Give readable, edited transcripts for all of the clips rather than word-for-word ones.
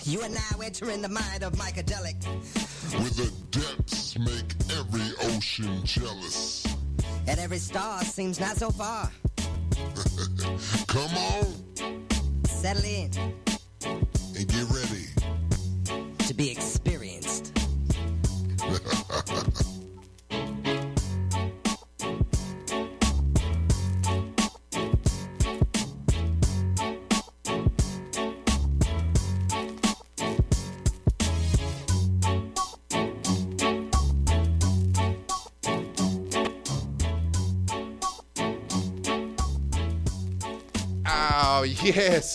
You are now entering the mind of Micadelic. Where the depths make every ocean jealous. And every star seems not so far. Come on. Settle in. And get ready. To be experienced.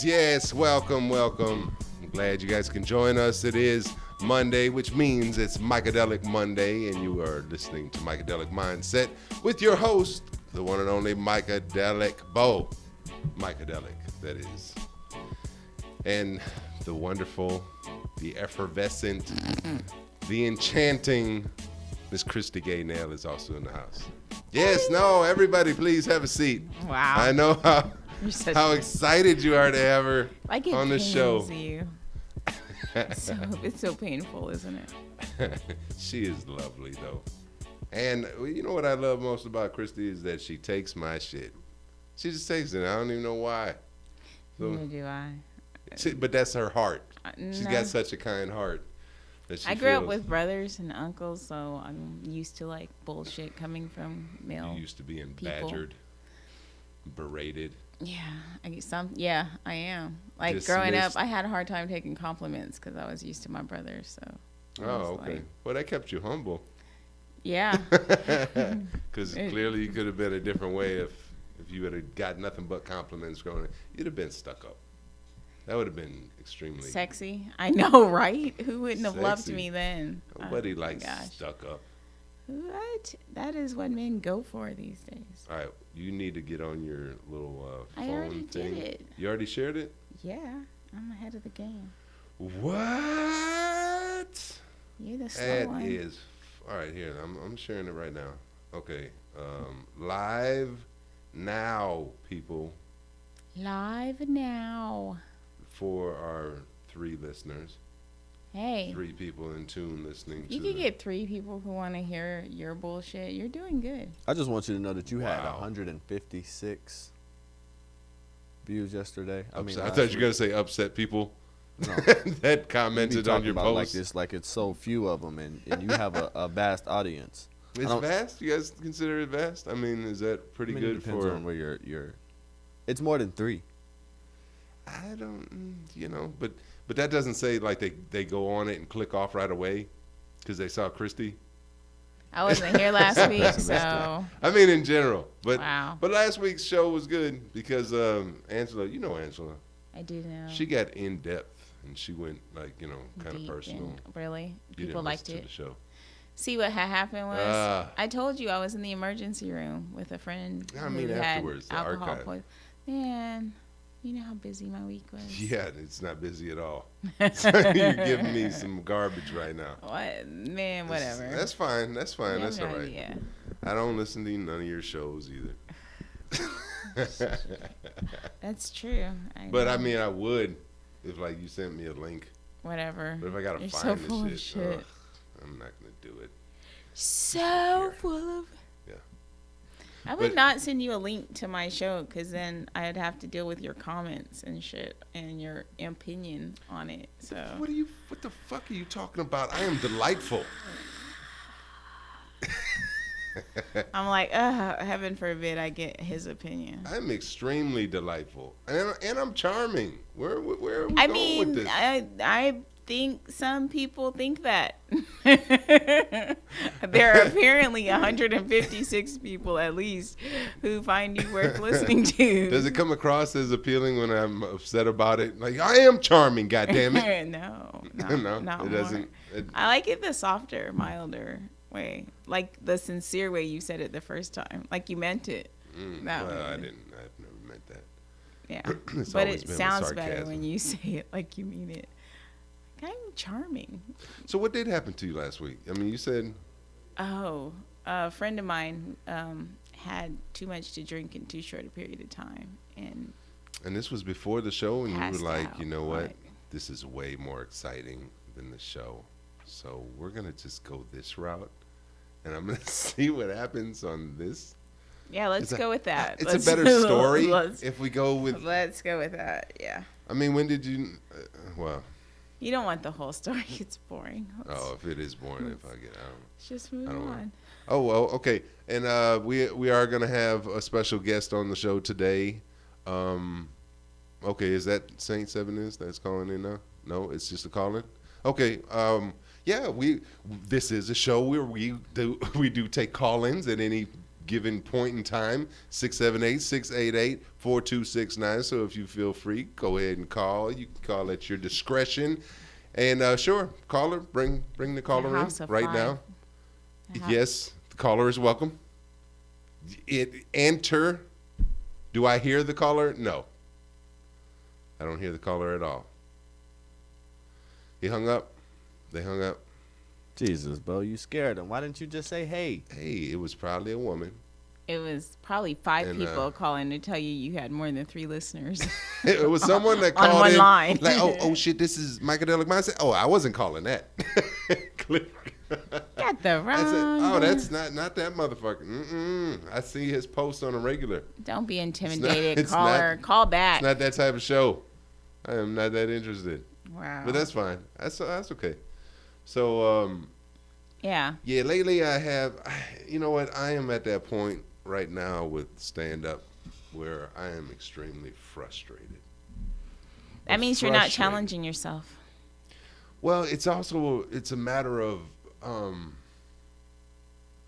Yes, welcome. I'm glad you guys can join us. It is Monday, which means it's Micadelic Monday, and you are listening to Micadelic Mindset with your host, the one and only Micadelic Bo. Micadelic, that is. And the wonderful, the effervescent, the enchanting Miss Christy Gaynell is also in the house. Yes, no, everybody please have a seat. Wow. I know how excited you are to have her on the show. You. It's so painful, isn't it? She is lovely, though. And you know what I love most about Christy is that she takes my shit. She just takes it. I don't even know why. So, Neither do I. But that's her heart. She's No. got such a kind heart. That she I grew up feels. with brothers and uncles, so I'm used to like bullshit coming from male. You used to being people. badgered, berated. Yeah, I am. Like growing up, Dismissed. I had a hard time taking compliments because I was used to my brothers. So. I was Oh, okay. like, Well, that kept you humble. yeah. Because clearly you could have been a different way if you had got nothing but compliments growing up. You'd have been stuck up. That would have been extremely Sexy. I know, right? Who wouldn't have loved Sexy. me then? Nobody Oh, my likes gosh. stuck up. What? That is what men go for these days. All right, you need to get on your little phone I already thing. did it. You already shared it? Yeah, I'm ahead of the game. What? You're the slow That one. is. All right, here. I'm sharing it right now. Okay. Live now, people, Live now. for our 3 listeners. Hey, 3 people in tune listening you to can get 3 people who want to hear your bullshit. You're doing good. I just want you to know that you had Wow. 156 views yesterday. I last thought you were week. going to say upset people No. that You be commented on talking your about post. like this, like it's so few of them, and you have a vast audience. I It's don't- vast? You guys consider it vast? I mean, is that pretty I mean, good it depends for... on where you're. It's more than 3. I don't, but that doesn't say like they go on it and click off right away because they saw Christy. I wasn't here last week, so I mean, in general, but Wow. but last week's show was good because Angela, Angela, I do know. she got in depth and she went like kind of Deep personal. and- really? You People didn't liked listen it. to the show. See, what had happened was Ah. I told you I was in the emergency room with a friend I mean, who afterwards, the had alcohol archive. poisoning. Man, you know how busy my week was. Yeah, it's not busy at all. So you're giving me some garbage right now. What? Man, whatever. That's fine. That's fine. You have That's no all right. idea. I don't listen to none of your shows either. That's true. But I know. mean, I would if like you sent me a link. Whatever. But if I gotta You're so find full this of shit, shit. I'm not gonna do it. So full of. Yeah. I would But- not send you a link to my show because then I'd have to deal with your comments and shit and your opinion on it. So What the fuck are you talking about? I am delightful. I'm like, heaven forbid I get his opinion. I'm extremely delightful, and I'm charming. Where are we I going mean, with this? I think some people think that. There are apparently 156 people at least who find you worth listening to. Does it come across as appealing when I'm upset about it? Like I am charming, goddammit. No, No, not it more. doesn't. I like it the softer, milder way, like the sincere way you said it the first time, like you meant it. That Well, way. I've never meant that. Yeah, It's but always it been with sounds better sarcasm. when you say it like you mean it. I'm charming. So what did happen to you last week? I mean, you said Oh, a friend of mine had too much to drink in too short a period of time and and this was before the show, and you passed were like, out. you know what? Like, this is way more exciting than the show. So we're going to just go this route, and I'm going to see what happens on this. Yeah, let's go with that. It's a better story if we go with... Let's go with that, yeah. I mean, when did you... well... You don't want the whole story. It's boring. If it is boring, if I get out. Let's just move on. Oh, well, okay. And we are going to have a special guest on the show today. Okay, is that Saint Seven is that's calling in now? No, it's just a call-in? Okay, yeah, this is a show where we do take call-ins at any given point in time, 678-688-4269. So if you feel free, go ahead and call. You can call at your discretion. And sure, caller, bring the caller in right now. Yes, the caller is welcome. Enter. Do I hear the caller? No. I don't hear the caller at all. He hung up. They hung up. Jesus, bro, you scared him. Why didn't you just say, hey? Hey, it was probably a woman. It was probably five people calling to tell you had more than 3 listeners. It was someone that called on one in, line. Like, oh shit, this is Micadelic Mindset. Oh, I wasn't calling that. Click. Got the wrong. I said, oh, that's not that motherfucker. I see his post on a regular. Don't be intimidated, caller. Call back. It's not that type of show. I am not that interested. Wow. But that's fine. That's okay. So, yeah. Yeah, lately I have, you know what, I am at that point right now with stand-up where I am extremely frustrated. That means you're not challenging yourself. Well, it's a matter of,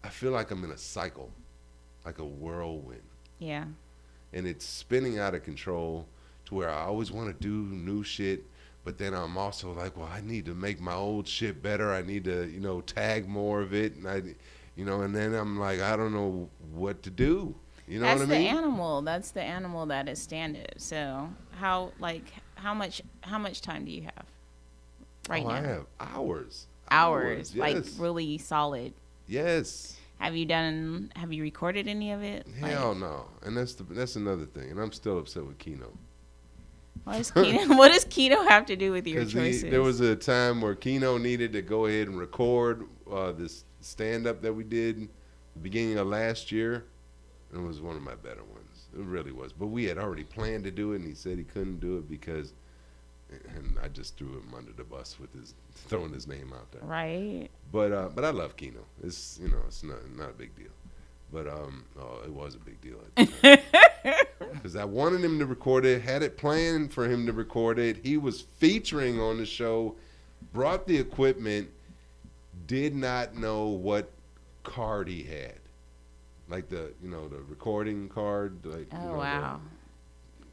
I feel like I'm in a cycle, like a whirlwind. Yeah. And it's spinning out of control to where I always want to do new shit. But then I'm also like, well, I need to make my old shit better. I need to, tag more of it. And and then I'm like, I don't know what to do. You know what I mean? That's the animal. That's the animal that is stand-up. So how much time do you have right now? I have hours. Hours, yes. like really solid. Yes. Have you recorded any of it? Hell no. And that's another thing. And I'm still upset with Keno. What does Keno have to do with your choices? There was a time where Keno needed to go ahead and record this stand-up that we did at the beginning of last year. And it was one of my better ones. It really was. But we had already planned to do it, and he said he couldn't do it because, and I just threw him under the bus with throwing his name out there. Right. But I love Keno. It's it's not a big deal. But it was a big deal at the time. Because I wanted him to record it, had it planned for him to record it. He was featuring on the show, brought the equipment, did not know what card he had. Like the recording card. Wow.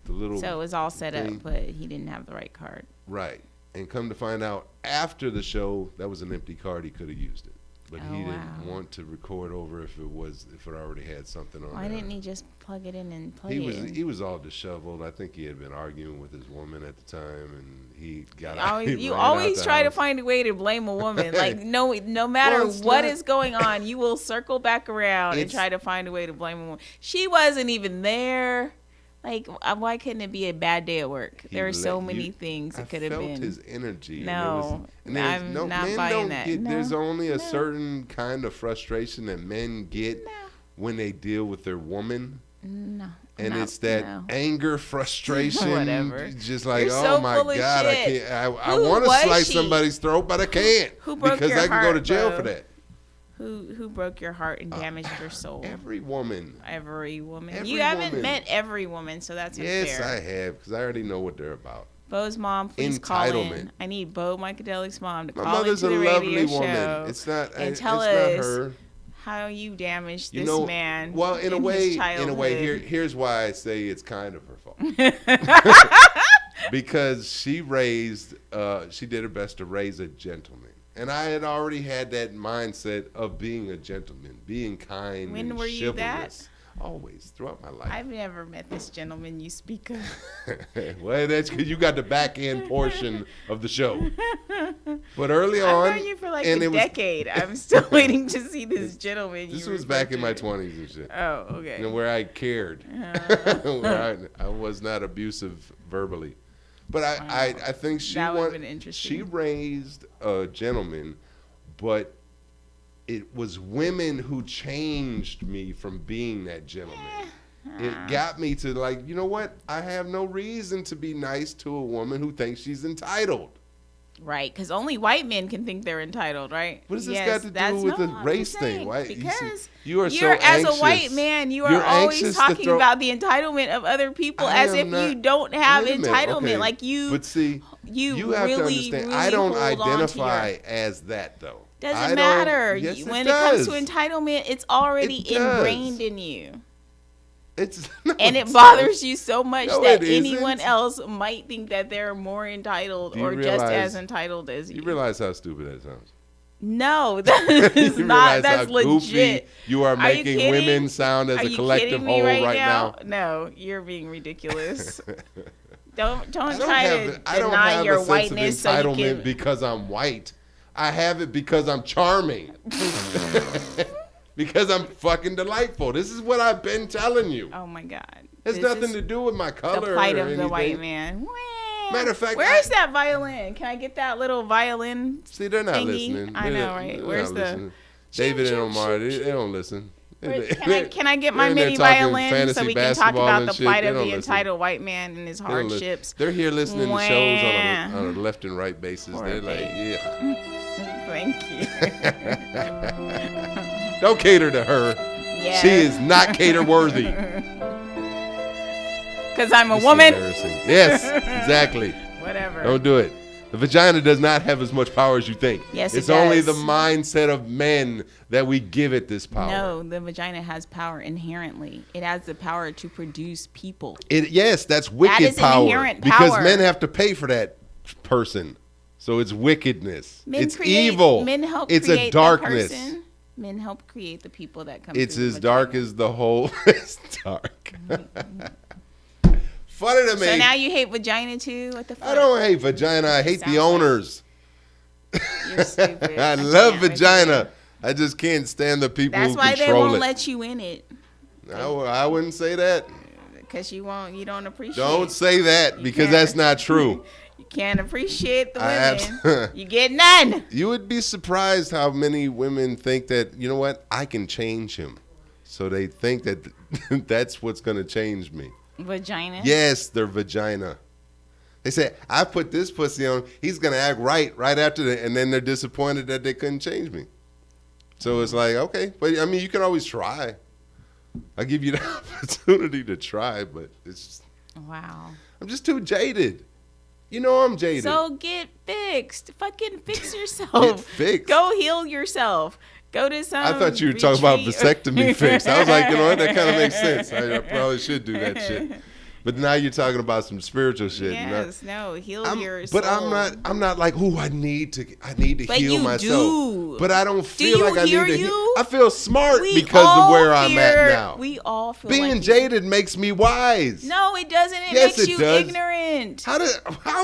The little So it was all set thing. up, but he didn't have the right card. Right. And come to find out after the show, that was an empty card. He could have used it. But he didn't want to record over if it already had something on it. Why didn't he just plug it in and play it? He was all disheveled. I think he had been arguing with his woman at the time, and he got out. You always try to find a way to blame a woman. Like no matter what is going on, you will circle back around and try to find a way to blame a woman. She wasn't even there. Like, why couldn't it be a bad day at work? There are so many things it could have been. I felt his energy. No, I'm not buying that. There's only a certain kind of frustration that men get when they deal with their woman. No. And it's that anger, frustration. Whatever. Just like, You're oh so my full of God, shit. I want to slice somebody's throat, but I can't. Who broke because your I can go to heart, jail bro? for that. Who broke your heart and damaged your soul? Every woman. Every woman. Every You haven't woman. met every woman, so that's unfair. Yes, I have, because I already know what they're about. Bo's mom, please call Entitlement. in. I need Bo Micadelic's mom to My call mother's into a the lovely radio woman. show It's not. and it's tell not us her. how you damaged this man. Well, in a way, childhood. here's why I say it's kind of her fault. Because she did her best to raise a gentleman. And I had already had that mindset of being a gentleman, being kind When and were you chivalrous. that? Always, throughout my life. I've never met this gentleman you speak of. Well, that's because you got the back end portion of the show. But early on, I've known you for like a decade. I'm still waiting to see this gentleman. This was back in my 20s and shit. Oh, okay. And where I cared. Where I was not abusive verbally. But I think That would've been interesting. she raised a gentleman, but it was women who changed me from being that gentleman. It got me to like, you know what? I have no reason to be nice to a woman who thinks she's entitled. Right, because only white men can think they're entitled, right? What does this got to do with the race thing? Why? Because you're so as anxious. a white man, you You're are always anxious to talking throw- about the entitlement of other people I as am if not- you don't have Wait a minute, entitlement. okay. Like you, But see, you have really, to understand. really I don't hold on to identify your- as that though. Doesn't I don't- matter. Yes, When it it comes does. to entitlement, it's already It does. ingrained in you. No, And it it's bothers you so much No, that it anyone isn't. else might think that they're more entitled Do you or just realize- as entitled as you. You realize how stupid that sounds? No, that is You not. realize That's how goofy legit. you are you making kidding? women sound as Are a you collective kidding me whole right now. No, you're being ridiculous. Don't I don't try have, to I don't deny have your a sense whiteness of so you entitlement can. because I'm white. I have it because I'm charming. Because I'm fucking delightful. This is what I've been telling you. Oh my God. It's This nothing is to do with my color the plight or of anything. the white man. Wah. Matter of fact, where's that violin? Can I get that little violin? See, they're not thingy? listening. I know, right? They're Where's not the? listening. David and chim, Omar, chim, they don't listen. Can I get my They're in there mini talking violin so fantasy we can talk basketball about and the shit. plight They of don't the listen. entitled white man and his They don't listen. hardships? They're here listening to shows on Wah. a left and right basis. Poor They're like, baby. yeah. Thank you. Don't cater to her. Yes. She is not cater worthy. Because I'm a woman. Yes, exactly. Whatever. Don't do it. The vagina does not have as much power as you think. Yes, it's it only does. the mindset of men that we give it this power. No, the vagina has power inherently. It has the power to produce people. Yes, that's wicked is an power. inherent Because power. men have to pay for that person. So it's wickedness. Men it's create, evil. Men help it's create a darkness. The person. Men help create the people that come. It's through as the dark vagina. as the whole. It's dark. Funny to me. So now you hate vagina too? What the fuck? I don't hate vagina. I hate Sounds the like- owners. You're stupid. I love can't with vagina. you. I just can't stand the people That's who why they control won't it. let you in it. I wouldn't say that. Because you don't appreciate. Don't say that because can't. that's not true. You can't appreciate the I women. You get none. You would be surprised how many women think that, you know what, I can change him. So they think that that's what's going to change me. Vagina. Yes, their vagina. They say, I put this pussy on, he's going to act right after that. And then they're disappointed that they couldn't change me. So it's like, okay. But, I mean, you can always try. I give you the opportunity to try, but it's just, Wow. I'm just too jaded. You know I'm jaded. So get fixed. Fucking fix yourself. Get fixed. Go heal yourself. Go to some. I thought you were talking about retreat. vasectomy fix. I was like, you know what, that kind of makes sense. I probably should do that shit. But now you're talking about some spiritual shit. Yes, no, heal your But soul. I'm not like, ooh, I need to But heal you myself. do. But I don't feel you like I need hear to you? heal. I feel smart We because all of where I'm at fear- now. We all feel Being like jaded makes me wise. No, it doesn't. It Yes, makes it you does. ignorant. How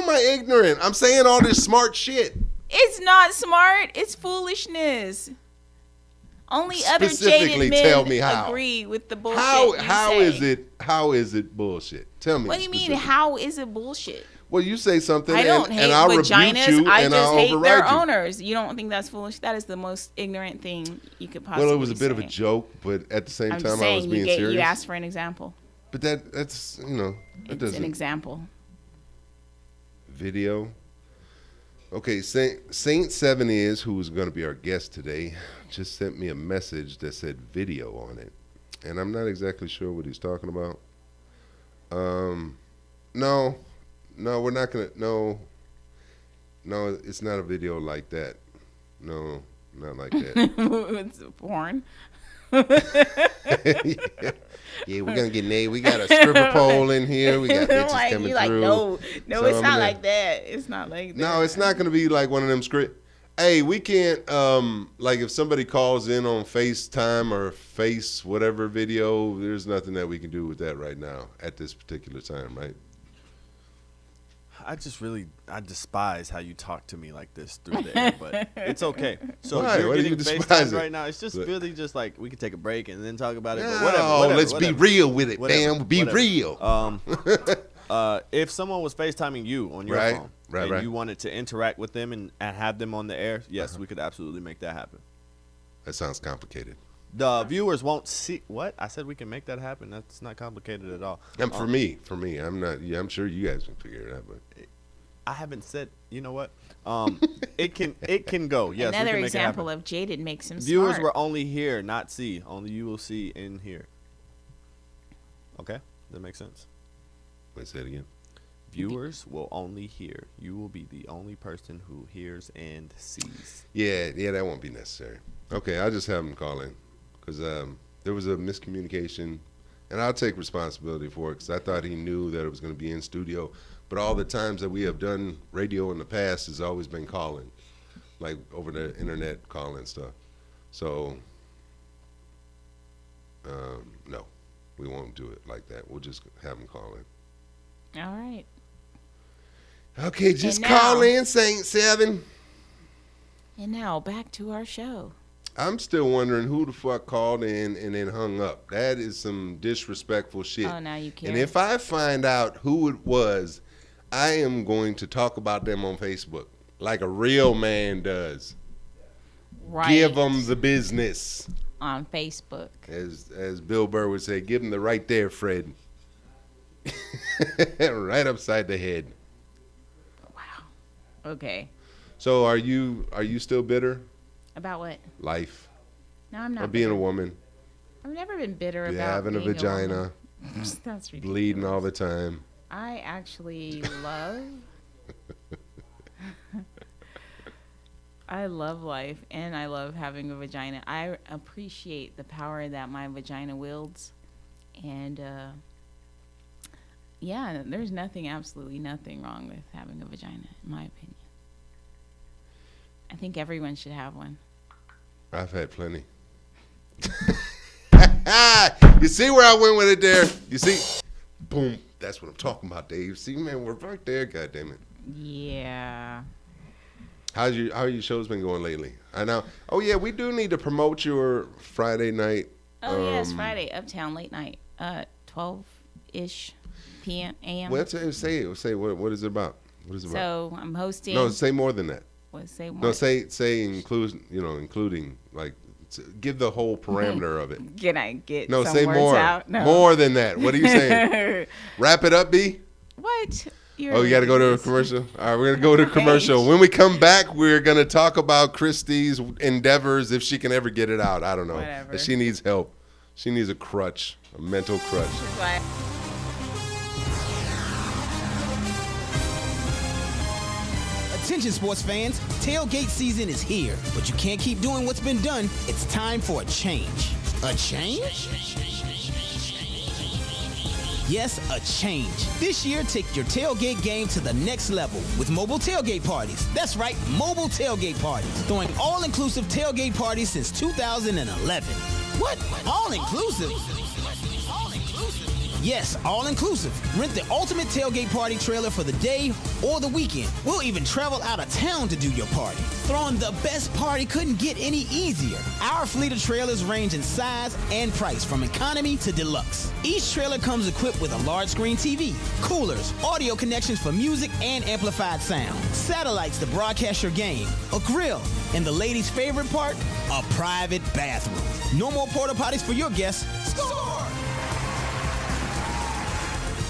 am I ignorant? I'm saying all this smart shit. It's not smart. It's foolishness. Only other Specifically jaded men tell me how. agree with the bullshit. How you say. how is it bullshit? Tell me. What do you mean? specifically. How is it bullshit? Well, you say something I don't hate and I'll vaginas. rebuke you I and just I'll hate their override you. owners. You don't think that's foolish? That is the most ignorant thing you could possibly say. Well, it was a bit of a joke, but at the same I'm time just I was saying being serious. you asked for an example. But that's that It's doesn't an example. video. Okay, Saint 7 is who's going to be our guest today. Just sent me a message that said video on it, and I'm not exactly sure what he's talking about. No, we're not gonna. No, it's not a video like that. No, not like that. It's porn. Yeah, we're gonna get naked. We got a stripper pole in here. We got bitches like, coming you like, through. no, So it's I'm not gonna- like that. It's not like that. No, it's not gonna be like one of them script. Hey, we can't like if somebody calls in on FaceTime or Face whatever video, there's nothing that we can do with that right now at this particular time, right? I despise how you talk to me like this through there, but it's okay. So Why? you're Why do you getting despise FaceTime it? right now. It's just What? really just like we could take a break and then talk about it. But No, whatever. let's be real with it, whatever, man. Be whatever. real. If someone was FaceTiming you on your phone and you wanted to interact with them and have them on the air, yes, we could absolutely make that happen. That sounds complicated. The viewers won't see what I said. We can make that happen. That's not complicated at all. And for me, I'm not. Yeah, I'm sure you guys can figure it out, but I haven't said. You know what? It can go. Yes. Another we can make example it happen. of Jaded makes him Viewers smart. will only hear, not see. Only you will see and hear. Okay, that makes sense. let's say it again. Viewers will only hear. You will be the only person who hears and sees. Yeah, that won't be necessary. Okay, I'll just have him call in because there was a miscommunication, and I'll take responsibility for it because I thought he knew that it was going to be in studio. But all the times that we have done radio in the past has always been calling, like over the internet calling stuff. So, no, we won't do it like that. We'll just have him call in. All right. Okay, just And call now- in, Saint 7. And now back to our show. I'm still wondering who the fuck called in and then hung up. That is some disrespectful shit. Oh, now you care. And if I find out who it was, I am going to talk about them on Facebook like a real man does. Right. Give them the business. On Facebook. As Bill Burr would say, give them the right there, Fred. Right upside the head. Wow. Okay. So are you still bitter? About what? Life. No, I'm not. Or being bitter. a woman. I've never been bitter You about having a being vagina. woman. That's ridiculous. Bleeding all the time. I actually love. I love life, and I love having a vagina. I appreciate the power that my vagina wields, and yeah, there's absolutely nothing wrong with having a vagina, in my opinion. I think everyone should have one. I've had plenty. You see where I went with it there? You see? Boom. That's what I'm talking about, Dave. See, man, we're right there. God damn it. Yeah. How your shows been going lately? I know. Oh yeah, we do need to promote your Friday night. Oh yes, Friday, Uptown Late Night, 12-ish p.m. a.m. Well, say it. Say what is it about? What is it about? So I'm hosting. No, say more than that. What, say more? No, say including like give the whole parameter of it. Can I get No, some say words more. out? No. More than that. What are you saying? Wrap it up, B. What? Oh, you got to go to a commercial? All right, we're going to go to a commercial. When we come back, we're going to talk about Christy's endeavors, if she can ever get it out. I don't know. Whatever. But she needs help. She needs a crutch, a mental crutch. Bye. Attention sports fans, tailgate season is here, but you can't keep doing what's been done. It's time for a change. A change? Yes, a change. This year, take your tailgate game to the next level with mobile tailgate parties. That's right, mobile tailgate parties. Throwing all-inclusive tailgate parties since 2011. What? All-inclusive? Yes, all-inclusive. Rent the ultimate tailgate party trailer for the day or the weekend. We'll even travel out of town to do your party. Throwing the best party couldn't get any easier. Our fleet of trailers range in size and price from economy to deluxe. Each trailer comes equipped with a large screen TV, coolers, audio connections for music and amplified sound, satellites to broadcast your game, a grill, and the ladies' favorite part, a private bathroom. No more porta potties for your guests. Score!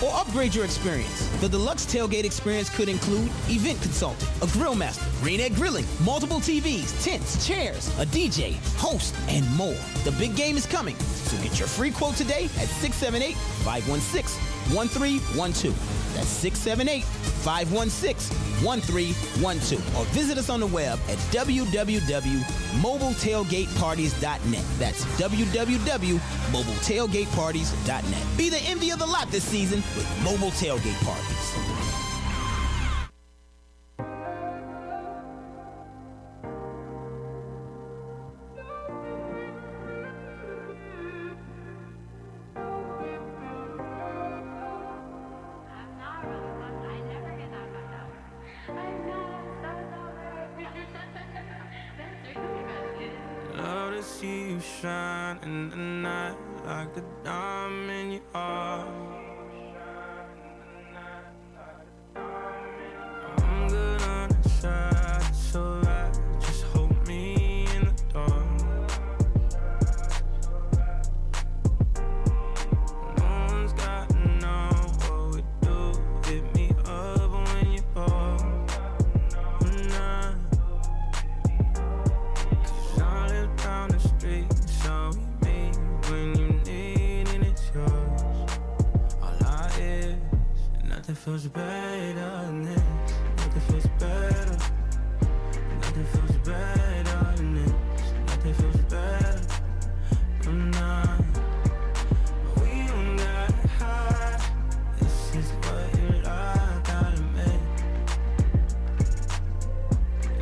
Or upgrade your experience. The deluxe tailgate experience could include event consulting, a grill master, green egg grilling, multiple TVs, tents, chairs, a DJ, host, and more. The big game is coming, so get your free quote today at 678-516-1312. That's 678-516-1312. Or visit us on the web at www.mobiletailgateparties.net. That's www.mobiletailgateparties.net. Be the envy of the lot this season with mobile tailgate parties. Love to see you shine in the night like a diamond you are. feels better than this. Nothing feels better. Nothing feels better than this. Nothing feels better. I'm not. We don't gotta hide. This is what you like, gotta make.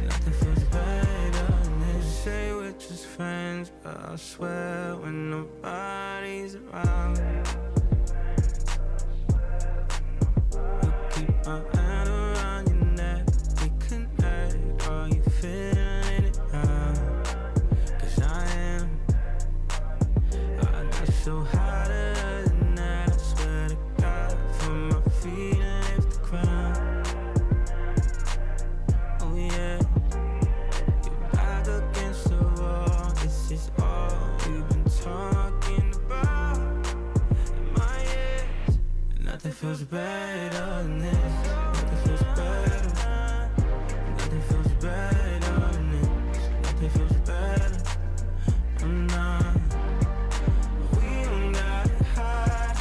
Nothing feels better than this. You say we're just friends, but I swear when nobody's around. My hand around your neck, we connect. Are you feeling it now? 'Cause I am. I got so hotter than that. I swear to God, from my feet and lift the ground. Oh yeah, you're back against the wall. This is all we've been talking about. In my ears, nothing feels better than this. Nothing feels better. Nothing feels better than this. Nothing feels better. I'm not. We don't gotta hide.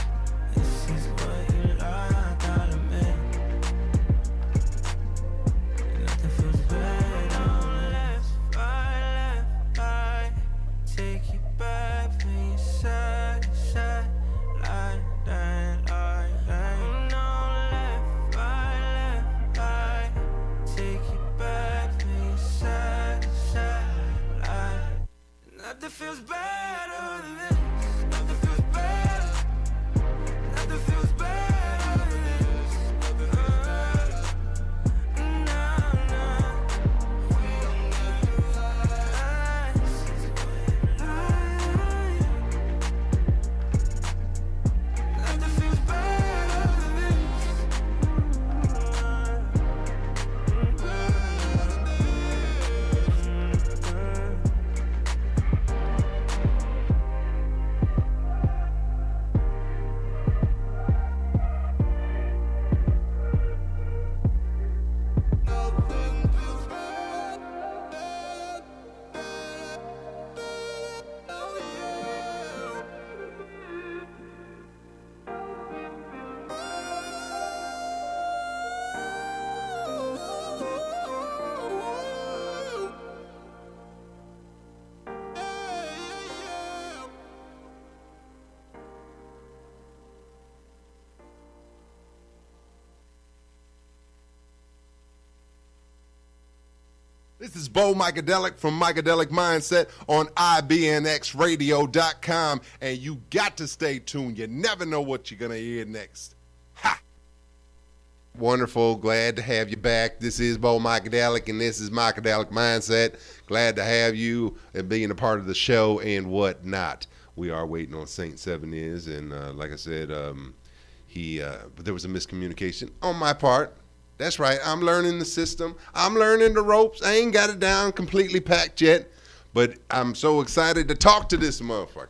This is what you like, gotta make. Nothing feels better. Left, right. Take you back from your side, side, like that. Nothing feels better than this. Nothing feels better. Nothing feels better than this. Nothing feels better. Nah. We don't get high. Nothing feels better than this. This is Bo Micadelic from Micadelic Mindset on IBNXradio.com, and you got to stay tuned. You never know what you're going to hear next. Ha! Wonderful. Glad to have you back. This is Bo Micadelic, and this is Micadelic Mindset. Glad to have you and being a part of the show and whatnot. We are waiting on Saint 7 Years, and like I said, but there was a miscommunication on my part. That's right. I'm learning the system. I'm learning the ropes. I ain't got it down completely packed yet, but I'm so excited to talk to this motherfucker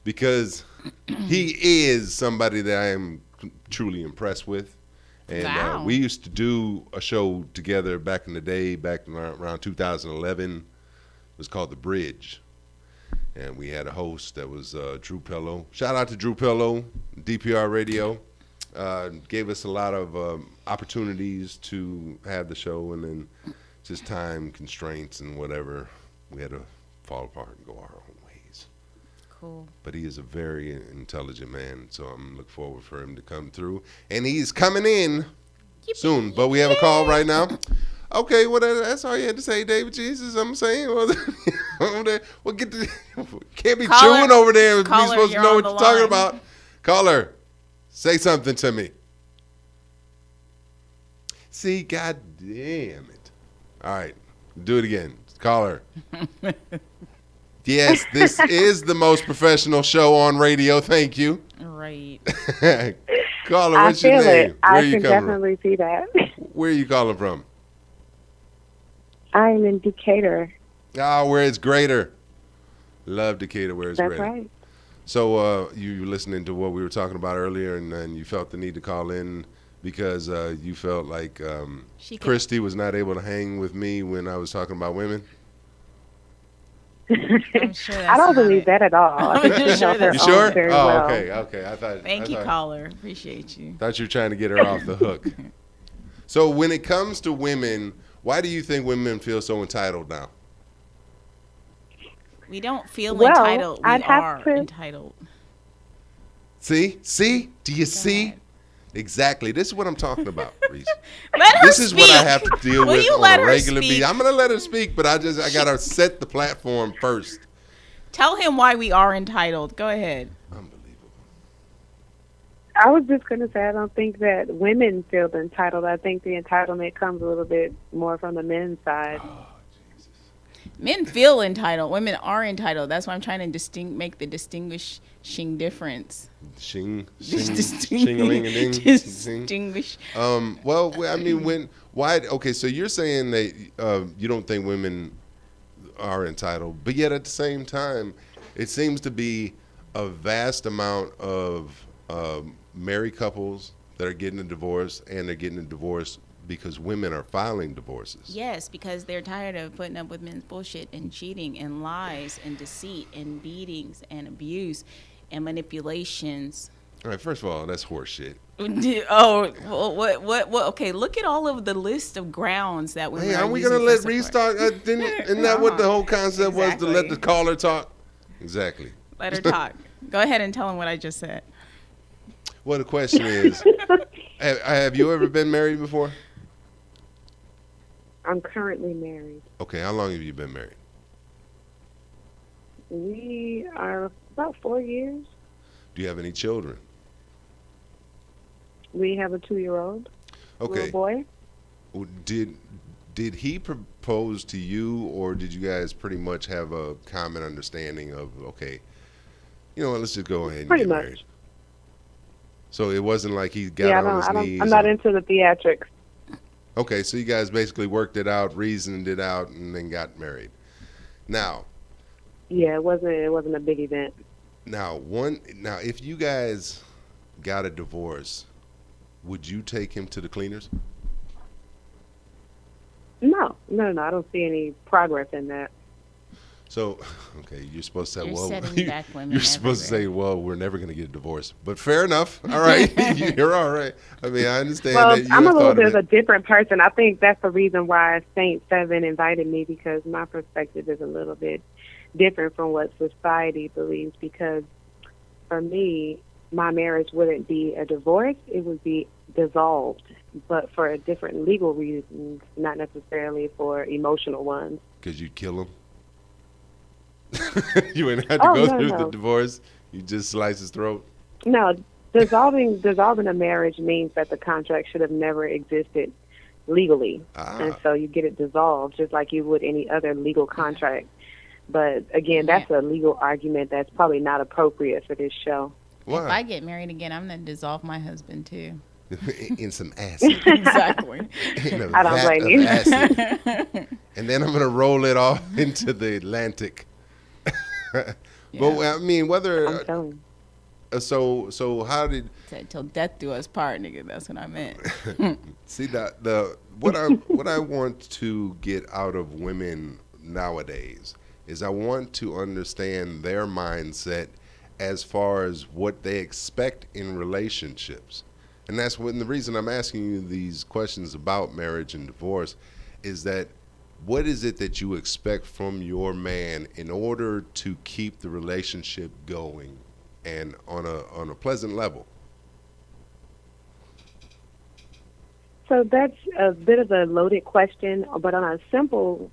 because he is somebody that I am truly impressed with. And Wow. We used to do a show together back in the day, back around 2011. It was called The Bridge. And we had a host that was Drew Pillow. Shout out to Drew Pillow, DPR Radio. Gave us a lot of opportunities to have the show, and then just time constraints and whatever, we had to fall apart and go our own ways. Cool. But he is a very intelligent man, so I'm looking forward for him to come through. And he's coming in soon, but we have a call right now. Okay, well, that's all you had to say, David Jesus. I'm saying, well, get the, can't be Caller, chewing over there if caller, you're supposed to you're know on what the you're talking line. about. Caller, say something to me. See, God damn it. All right, do it again. Caller. Yes, this is the most professional show on radio. Thank you. Right. Caller, I what's your feel name? it. I can definitely see that. Where are you calling from? I'm in Decatur. Ah, where it's greater. Love Decatur, where it's That's greater. right. So you listening to what we were talking about earlier, and then you felt the need to call in because you felt like Christy was not able to hang with me when I was talking about women? I'm sure that's I don't not believe it. that at all. I I'm think she sure held her that's You own sure? very Oh, well. okay. Thank you, caller. Appreciate you. Thought you were trying to get her off the hook. So when it comes to women, why do you think women feel so entitled now? We don't feel Well, entitled. We I'd have are to- entitled. See? Do you see? ahead. Exactly. This is what I'm talking about, Reese. Let her This is what I speak. have to deal Will with you on let a her regular speak? beat. I'm gonna let her speak, but I gotta set the platform first. Tell him why we are entitled. Go ahead. Unbelievable. I was just going to say I don't think that women feel entitled. I think the entitlement comes a little bit more from the men's side. Men feel entitled. Women are entitled. That's why I'm trying to make the distinguishing difference. Shing-a-ling-a-ding. Distinguish. Well, I mean, okay, so you're saying that you don't think women are entitled, but yet at the same time, it seems to be a vast amount of married couples that are getting a divorce, and they're getting a divorce because women are filing divorces. Yes, because they're tired of putting up with men's bullshit and cheating and lies and deceit and beatings and abuse and manipulations. All right, first of all, that's horse shit. Oh, well, what? Okay, look at all of the list of grounds that women Hey, are are we using gonna for let Reese support. talk? Isn't that what the whole concept was, to let Exactly. the caller talk? Exactly. Let her talk. Go ahead and tell him what I just said. Well, the question is, have you ever been married before? I'm currently married. Okay, how long have you been married? We are about 4 years. Do you have any children? We have a 2-year-old Okay. little boy. Did he propose to you, or did you guys pretty much have a common understanding of, okay, you know what, let's just go ahead and Pretty get much. married? So it wasn't like he got on his knees. I'm not into the theatrics. Okay, so you guys basically worked it out, reasoned it out, and then got married. Now, Yeah, it wasn't a big event. now if you guys got a divorce, would you take him to the cleaners? No. I don't see any progress in that. So, okay, you're supposed to say, You're well, setting back women you're supposed to say, everywhere. well, we're never going to get a divorce. But fair enough. All right, you're all right. I mean, I understand Well, that you I'm a have little thought bit of of a it. different person. I think that's the reason why Saint 7 invited me, because my perspective is a little bit different from what society believes. Because for me, my marriage wouldn't be a divorce. It would be dissolved, but for different legal reasons, not necessarily for emotional ones. Because you'd kill him. You wouldn't have to go through the divorce. You just slice his throat. No, dissolving a marriage means that the contract should have never existed legally. And so you get it dissolved just like you would any other legal contract. But again, that's a legal argument that's probably not appropriate for this show. Why? If I get married again, I'm going to dissolve my husband too. In some acid. Exactly. In a I don't vat blame of you. acid. And then I'm going to roll it off into the Atlantic. But I mean, whether I'm telling you. so how did Said till death do us part, nigga. That's what I meant. see what I want to get out of women nowadays is I want to understand their mindset as far as what they expect in relationships. And that's when the reason I'm asking you these questions about marriage and divorce is that what is it that you expect from your man in order to keep the relationship going and on a pleasant level? So that's a bit of a loaded question, but on a simple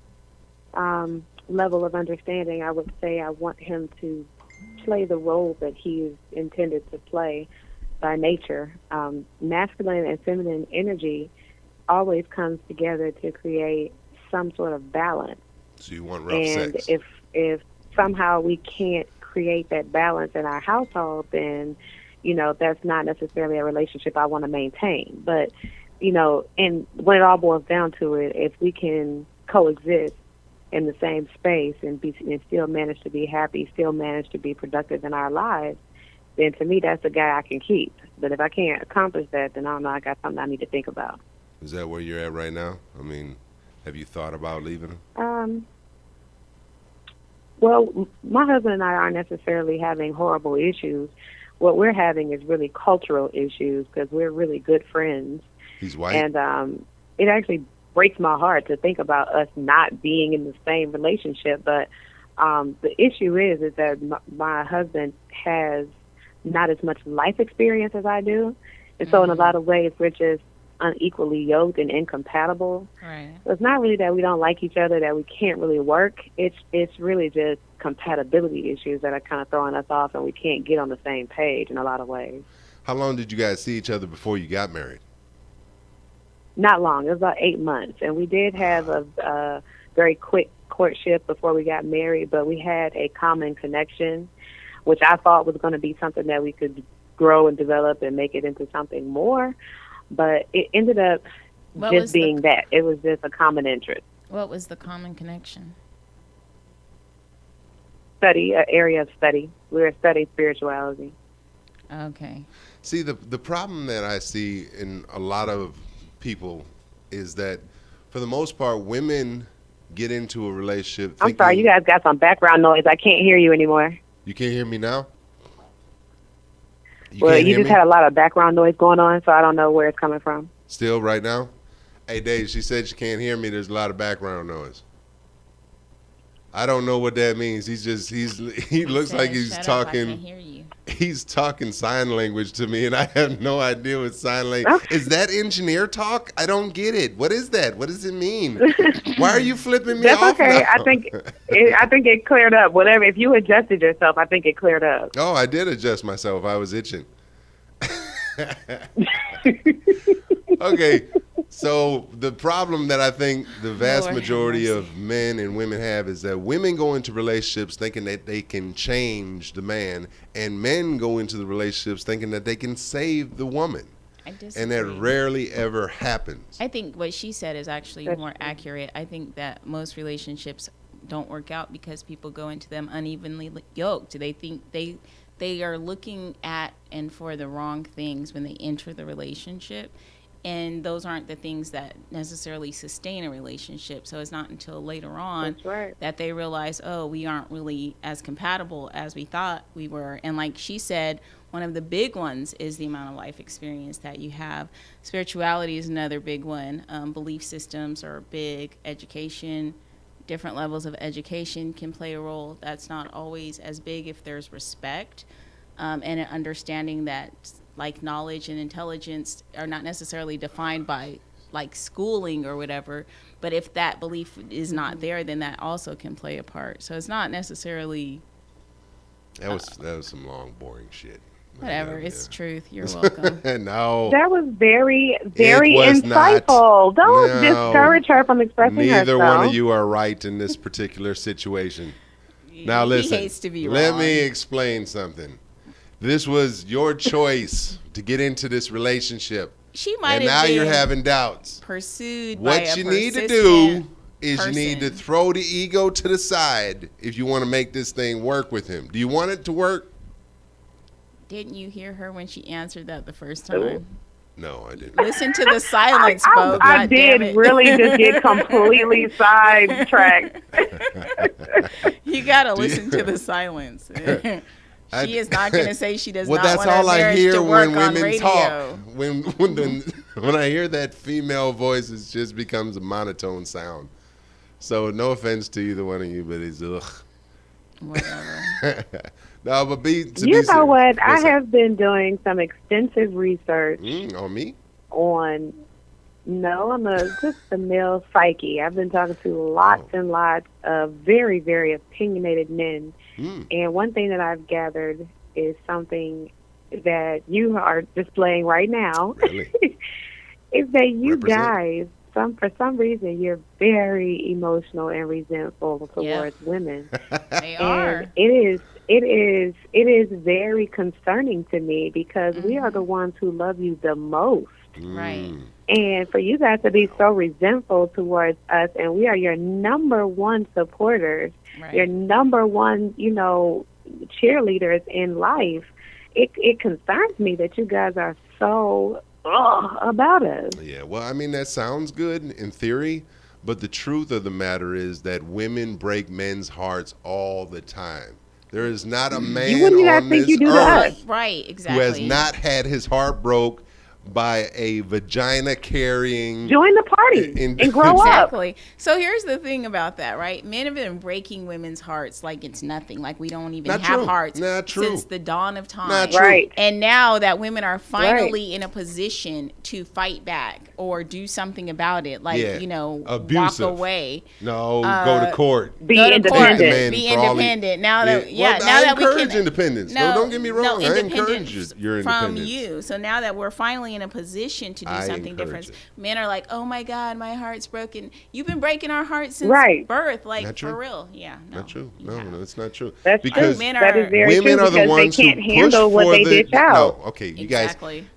level of understanding, I would say I want him to play the role that he is intended to play by nature. Masculine and feminine energy always comes together to create some sort of balance. So you want rough And sex. if somehow we can't create that balance in our household, then, that's not necessarily a relationship I want to maintain. But, and when it all boils down to it, if we can coexist in the same space and still manage to be happy, still manage to be productive in our lives, then to me, that's the guy I can keep. But if I can't accomplish that, then I don't know, I got something I need to think about. Is that where you're at right now? I mean, have you thought about leaving him? Well, my husband and I aren't necessarily having horrible issues. What we're having is really cultural issues because we're really good friends. He's white. And it actually breaks my heart to think about us not being in the same relationship. But the issue is that my husband has not as much life experience as I do. And so in a lot of ways, we're just unequally yoked and incompatible. Right. So it's not really that we don't like each other, that we can't really work. It's really just compatibility issues that are kind of throwing us off, and we can't get on the same page in a lot of ways. How long did you guys see each other before you got married? Not long. It was about 8 months, and we did have a very quick courtship before we got married, but we had a common connection, which I thought was going to be something that we could grow and develop and make it into something more. But it ended up just being that. It was just a common interest. What was the common connection? Study, an area of study. We were studying spirituality. Okay. See, the problem that I see in a lot of people is that, for the most part, women get into a relationship thinking... I'm sorry, you guys got some background noise. I can't hear you anymore. You can't hear me now? You just had a lot of background noise going on, so I don't know where it's coming from. Still right now? Hey, Dave, she said she can't hear me. There's a lot of background noise. I don't know what that means. He looks like he's talking. I can't hear you. He's talking sign language to me, and I have no idea what sign language. Okay. Is that engineer talk? I don't get it. What is that? What does it mean? Why are you flipping me That's off? okay. Now? I think it cleared up. Whatever. If you adjusted yourself, I think it cleared up. Oh, I did adjust myself. I was itching. Okay. So the problem that I think the vast majority of men and women have is that women go into relationships thinking that they can change the man, and men go into the relationships thinking that they can save the woman. I disagree. And that rarely ever happens. I think what she said is actually more accurate. I think that most relationships don't work out because people go into them unevenly yoked. They think they are looking at and for the wrong things when they enter the relationship. And those aren't the things that necessarily sustain a relationship. So it's not until later on that they realize, oh, we aren't really as compatible as we thought we were. And like she said, one of the big ones is the amount of life experience that you have. Spirituality is another big one. Belief systems are big. Education, different levels of education can play a role. That's not always as big if there's respect and an understanding that like knowledge and intelligence are not necessarily defined by like schooling or whatever, but if that belief is not there, then that also can play a part. So it's not necessarily that was some long boring shit. Whatever, it's truth. You're welcome. No, that was very, very insightful. Don't discourage her from expressing herself. Neither one of you are right in this particular situation. Now listen, he hates to be let wrong. me explain something. This was your choice to get into this relationship. She might and have now been you're having doubts. Pursued what by you a need to do is person. you need to throw the ego to the side if you want to make this thing work with him. Do you want it to work? Didn't you hear her when she answered that the first time? No, I didn't. Listen to the silence, Bo. I did really just get completely sidetracked. You got to listen to the silence. She is not going to say she does not want her marriage to work on radio. Talk. When I hear that female voice, it just becomes a monotone sound. So no offense to either one of you, but it's ugh. Whatever. No, but you know what? I have been doing some extensive research on me. I'm just the male psyche. I've been talking to lots and lots of very, very opinionated men. And one thing that I've gathered is something that you are displaying right now. Really? Is that you guys, for some reason, you're very emotional and resentful towards women. They are. And it is very concerning to me because we are the ones who love you the most. Right. And for you guys to be so resentful towards us, and we are your number one supporters, your number one, cheerleaders in life, it concerns me that you guys are so about us. Yeah, well, I mean, that sounds good in theory, But the truth of the matter is that women break men's hearts all the time. There is not a man on this earth who has not had his heart broke by a vagina carrying. Join the party and grow up. Exactly. So here's the thing about that, right? Men have been breaking women's hearts like it's nothing, like we don't even have hearts since the dawn of time. Not true. Right. And now that women are finally in a position to fight back or do something about it, like abusive. walk away. No, go to court. Be independent. Be independent. Now that now that we encourage can independence. No, don't get me wrong. I encourage your from independence you. So now that we're finally in a position to do something different, men are like, "Oh my God, my heart's broken." You've been breaking our hearts since birth, like for real. Yeah, no, not true. No, it's not true. That's because true. That is very women true are the ones they can't who handle push what for they dish out. No, okay, you guys.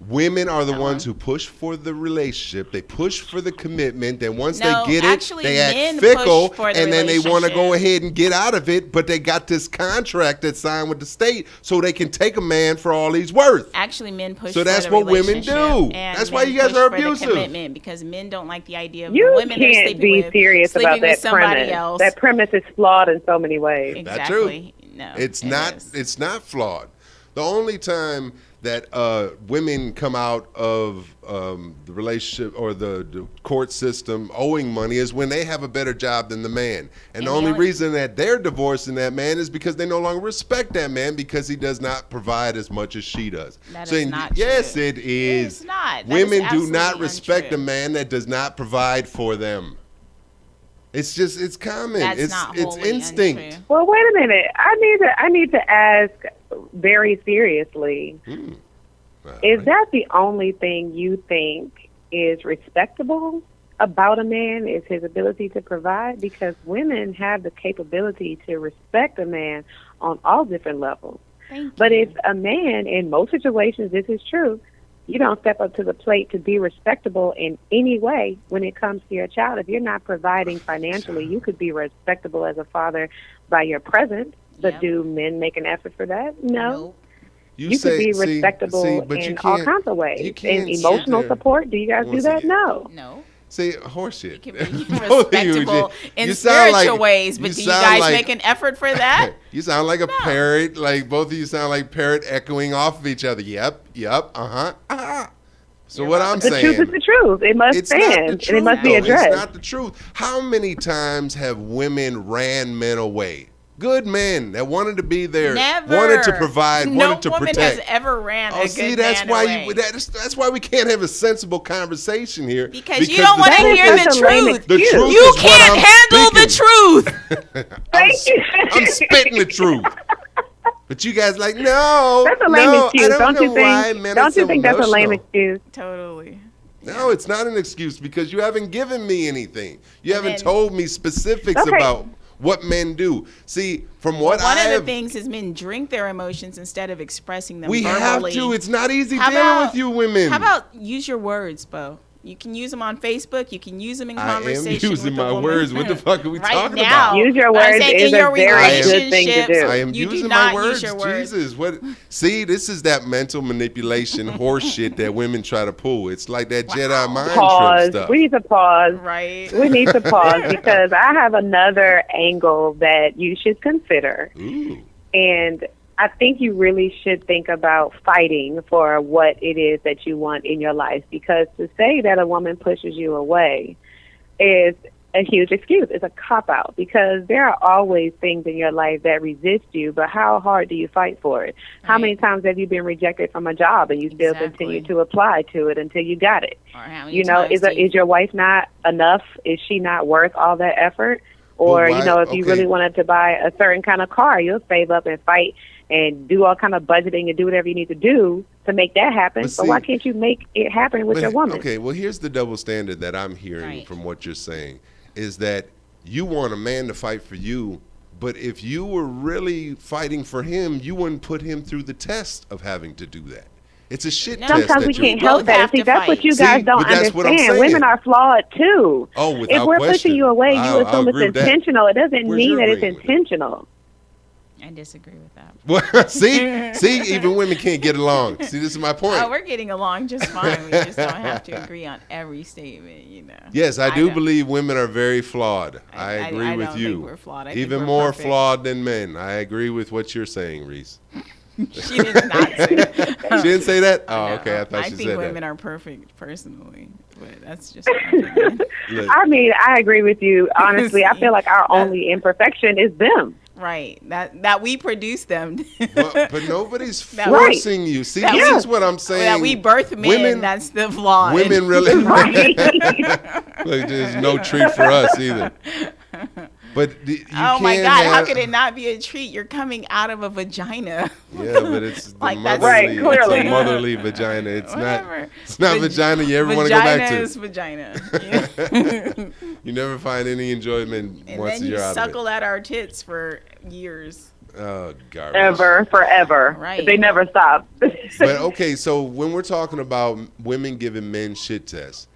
Women are the ones who push for the relationship. They push for the commitment. Then once they get it, they act fickle, and then they want to go ahead and get out of it. But they got this contract that's signed with the state, so they can take a man for all he's worth. Actually, men push. So that's what women do. That's why you guys are abusive. Commitment, because men don't like the idea of you women they're sleeping be with, serious sleeping about that with somebody premise. else. That premise is flawed in so many ways. Exactly. That's true. No, it's not. It's not flawed. The only time that women come out of the relationship or the court system owing money is when they have a better job than the man. And the only reason that they're divorcing that man is because they no longer respect that man because he does not provide as much as she does. That is not yes, true. it is. It's not. Women do not respect a man that does not provide for them. It's just, it's common. It's instinct. Untrue. Well, wait a minute. I need to ask very seriously. Is that the only thing you think is respectable about a man, is his ability to provide? Because women have the capability to respect a man on all different levels. But if a man, in most situations, this is true, you don't step up to the plate to be respectable in any way when it comes to your child. If you're not providing financially, you could be respectable as a father by your presence, but do men make an effort for that? No. You could be respectable in all kinds of ways. In emotional support, do you guys do that? No. See, horseshit. You can be respectable in spiritual ways, but do you guys make an effort for that? You sound like a parrot. Like both of you sound like parrot echoing off of each other. Yep, uh-huh. So what I'm saying, the truth is the truth. It must stand, and it must be addressed. It's not the truth. How many times have women ran men away? Good men that wanted to be there, wanted to provide, wanted to protect. No woman has ever ran a good man away. That's why we can't have a sensible conversation here. Because you don't want to hear the truth. The truth you is can't handle the truth. I'm spitting the truth. But you guys like, no. That's a lame excuse. Don't you think that's a lame excuse? Totally. No, it's not an excuse because you haven't given me anything. You haven't told me specifics about what men do. See, from what one of the things is men drink their emotions instead of expressing them verbally. We have to. It's not easy dealing with you women. How about use your words, Bo? You can use them on Facebook. You can use them in conversation. I am using my words. What the fuck are we talking now, about? Use your words is a very good thing to do. I am using my words. Jesus, what? See, this is that mental manipulation horse shit that women try to pull. It's like that Jedi mind trip stuff. We need to pause. Right. We need to pause because I have another angle that you should consider. Ooh. And I think you really should think about fighting for what it is that you want in your life, because to say that a woman pushes you away is a huge excuse. It's a cop-out, because there are always things in your life that resist you, but how hard do you fight for it? Right. How many times have you been rejected from a job and you still continue to apply to it until you got it? Or how many is your wife not enough? Is she not worth all that effort? Or, if you really wanted to buy a certain kind of car, you'll save up and fight and do all kind of budgeting and do whatever you need to do to make that happen. So why can't you make it happen with your woman? Okay, well, here's the double standard that I'm hearing from what you're saying, is that you want a man to fight for you, but if you were really fighting for him, you wouldn't put him through the test of having to do that. It's a shit test. Sometimes we can't help that. See, that's what you guys don't understand. Women are flawed too. Oh, without if we're question. pushing you away, you assume it's intentional. It doesn't mean that it's intentional. I disagree with that. Well, see, even women can't get along. See, this is my point. Oh, we're getting along just fine. We just don't have to agree on every statement, you know. Yes, I do believe women are very flawed. I agree with don't you. Think we're flawed. I even think we're more perfect. flawed than men. I agree with what you're saying, Reese. She did not say that. She didn't say that? Oh, No, okay. I thought she said that. I think women are perfect, personally, but that's just my opinion. I mean, I agree with you. Honestly, I feel like our only imperfection is them. Right. That we produce them. But nobody's forcing you. See, this is what I'm saying. That we birth men, women, that's the flaw. Women really. Look, there's no treat for us either. But oh my God! How could it not be a treat? You're coming out of a vagina. Yeah, but it's the like motherly, right, clearly. It's a motherly vagina. It's Whatever. not. It's not vagina you ever want to go back to. Vagina is vagina. You never find any enjoyment and once then you're out of it. And then you suckled at our tits for years. Oh, garbage. Ever, forever. Right. They never stop. But okay, so when we're talking about women giving men shit tests,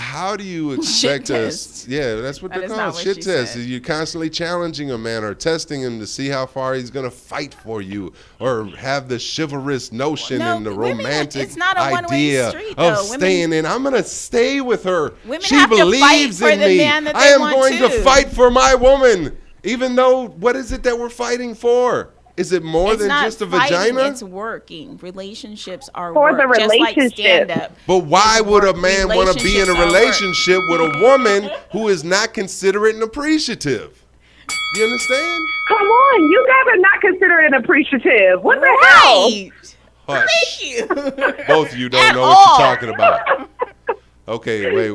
how do you expect us? Yeah, that's what they're called, shit tests. You're constantly challenging a man or testing him to see how far he's going to fight for you or have the chivalrous notion and the romantic idea of staying in. I'm going to stay with her. She believes in me. I am going to fight for my woman. Even though, what is it that we're fighting for? Is it more than just a vagina? It's working. Relationships are for work, the relationship. Just like stand-up. But why would a man want to be in a relationship with a woman who is not considerate and appreciative? You understand? Come on, you guys are not considerate and appreciative. What the hell? Hush. Thank you. Both of you don't know what you're talking about. Okay, wait.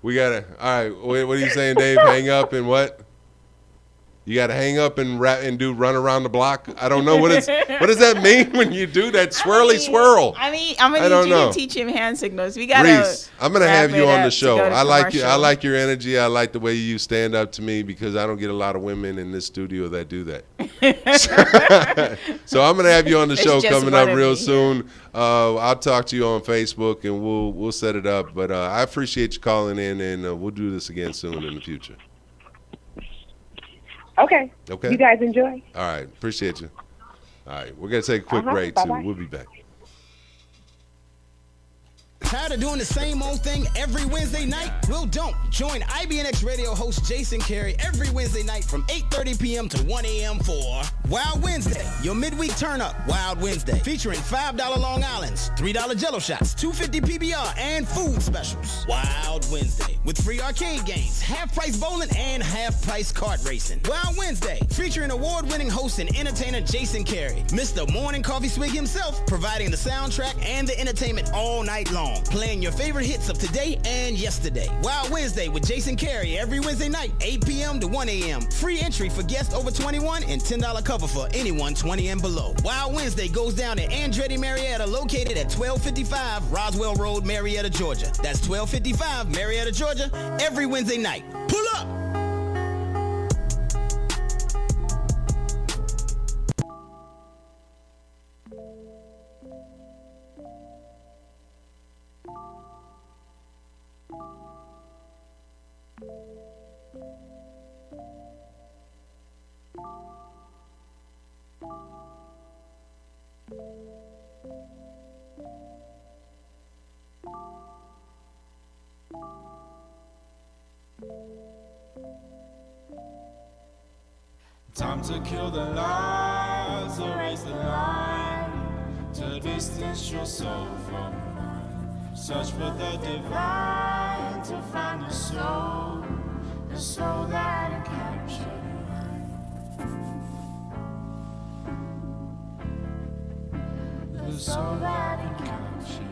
We gotta. All right. What are you saying, Dave? Hang up and what? You got to hang up and run around the block. I don't know what does that mean when you do that swirl? I mean, I'm gonna need you to teach him hand signals. We gotta. Reese, I'm gonna have you on the show. I like you. I like your energy. I like the way you stand up to me because I don't get a lot of women in this studio that do that. So I'm gonna have you on the show coming up real soon. I'll talk to you on Facebook and we'll set it up. But I appreciate you calling in and we'll do this again soon in the future. Okay. You guys enjoy. All right. Appreciate you. All right. We're going to take a quick break, too. We'll be back. Tired of doing the same old thing every Wednesday night? Well, don't. Join IBNX radio host Jason Carey every Wednesday night from 8:30 p.m. to 1 a.m. for Wild Wednesday, your midweek turn-up Wild Wednesday, featuring $5 Long Islands, $3 Jello shots, $2.50 PBR, and food specials. Wild Wednesday, with free arcade games, half-price bowling, and half-price kart racing. Wild Wednesday, featuring award-winning host and entertainer Jason Carey, Mr. Morning Coffee Swig himself, providing the soundtrack and the entertainment all night long, playing your favorite hits of today and yesterday. Wild Wednesday with Jason Carey every Wednesday night, 8 p.m. to 1 a.m. Free entry for guests over 21 and $10 cover for anyone 20 and below. Wild Wednesday goes down at Andretti Marietta, located at 1255 Roswell Road, Marietta, Georgia. That's 1255 Marietta, Georgia, every Wednesday night. Pull up! Time to kill the lies, erase the line, to distance your soul from mine. Search for the divine to find the soul that can capture the soul that can capture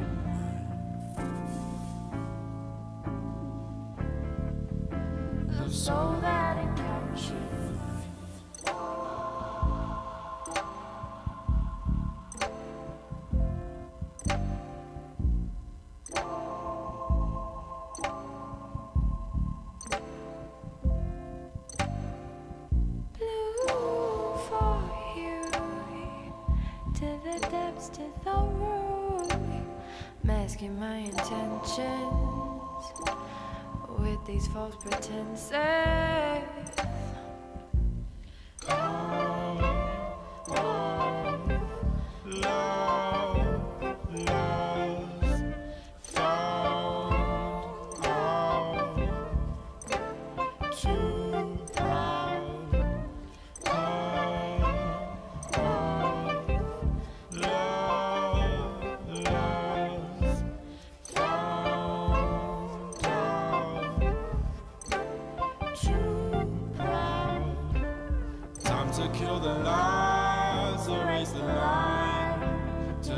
the soul that can capture. To the room, masking my intentions with these false pretenses.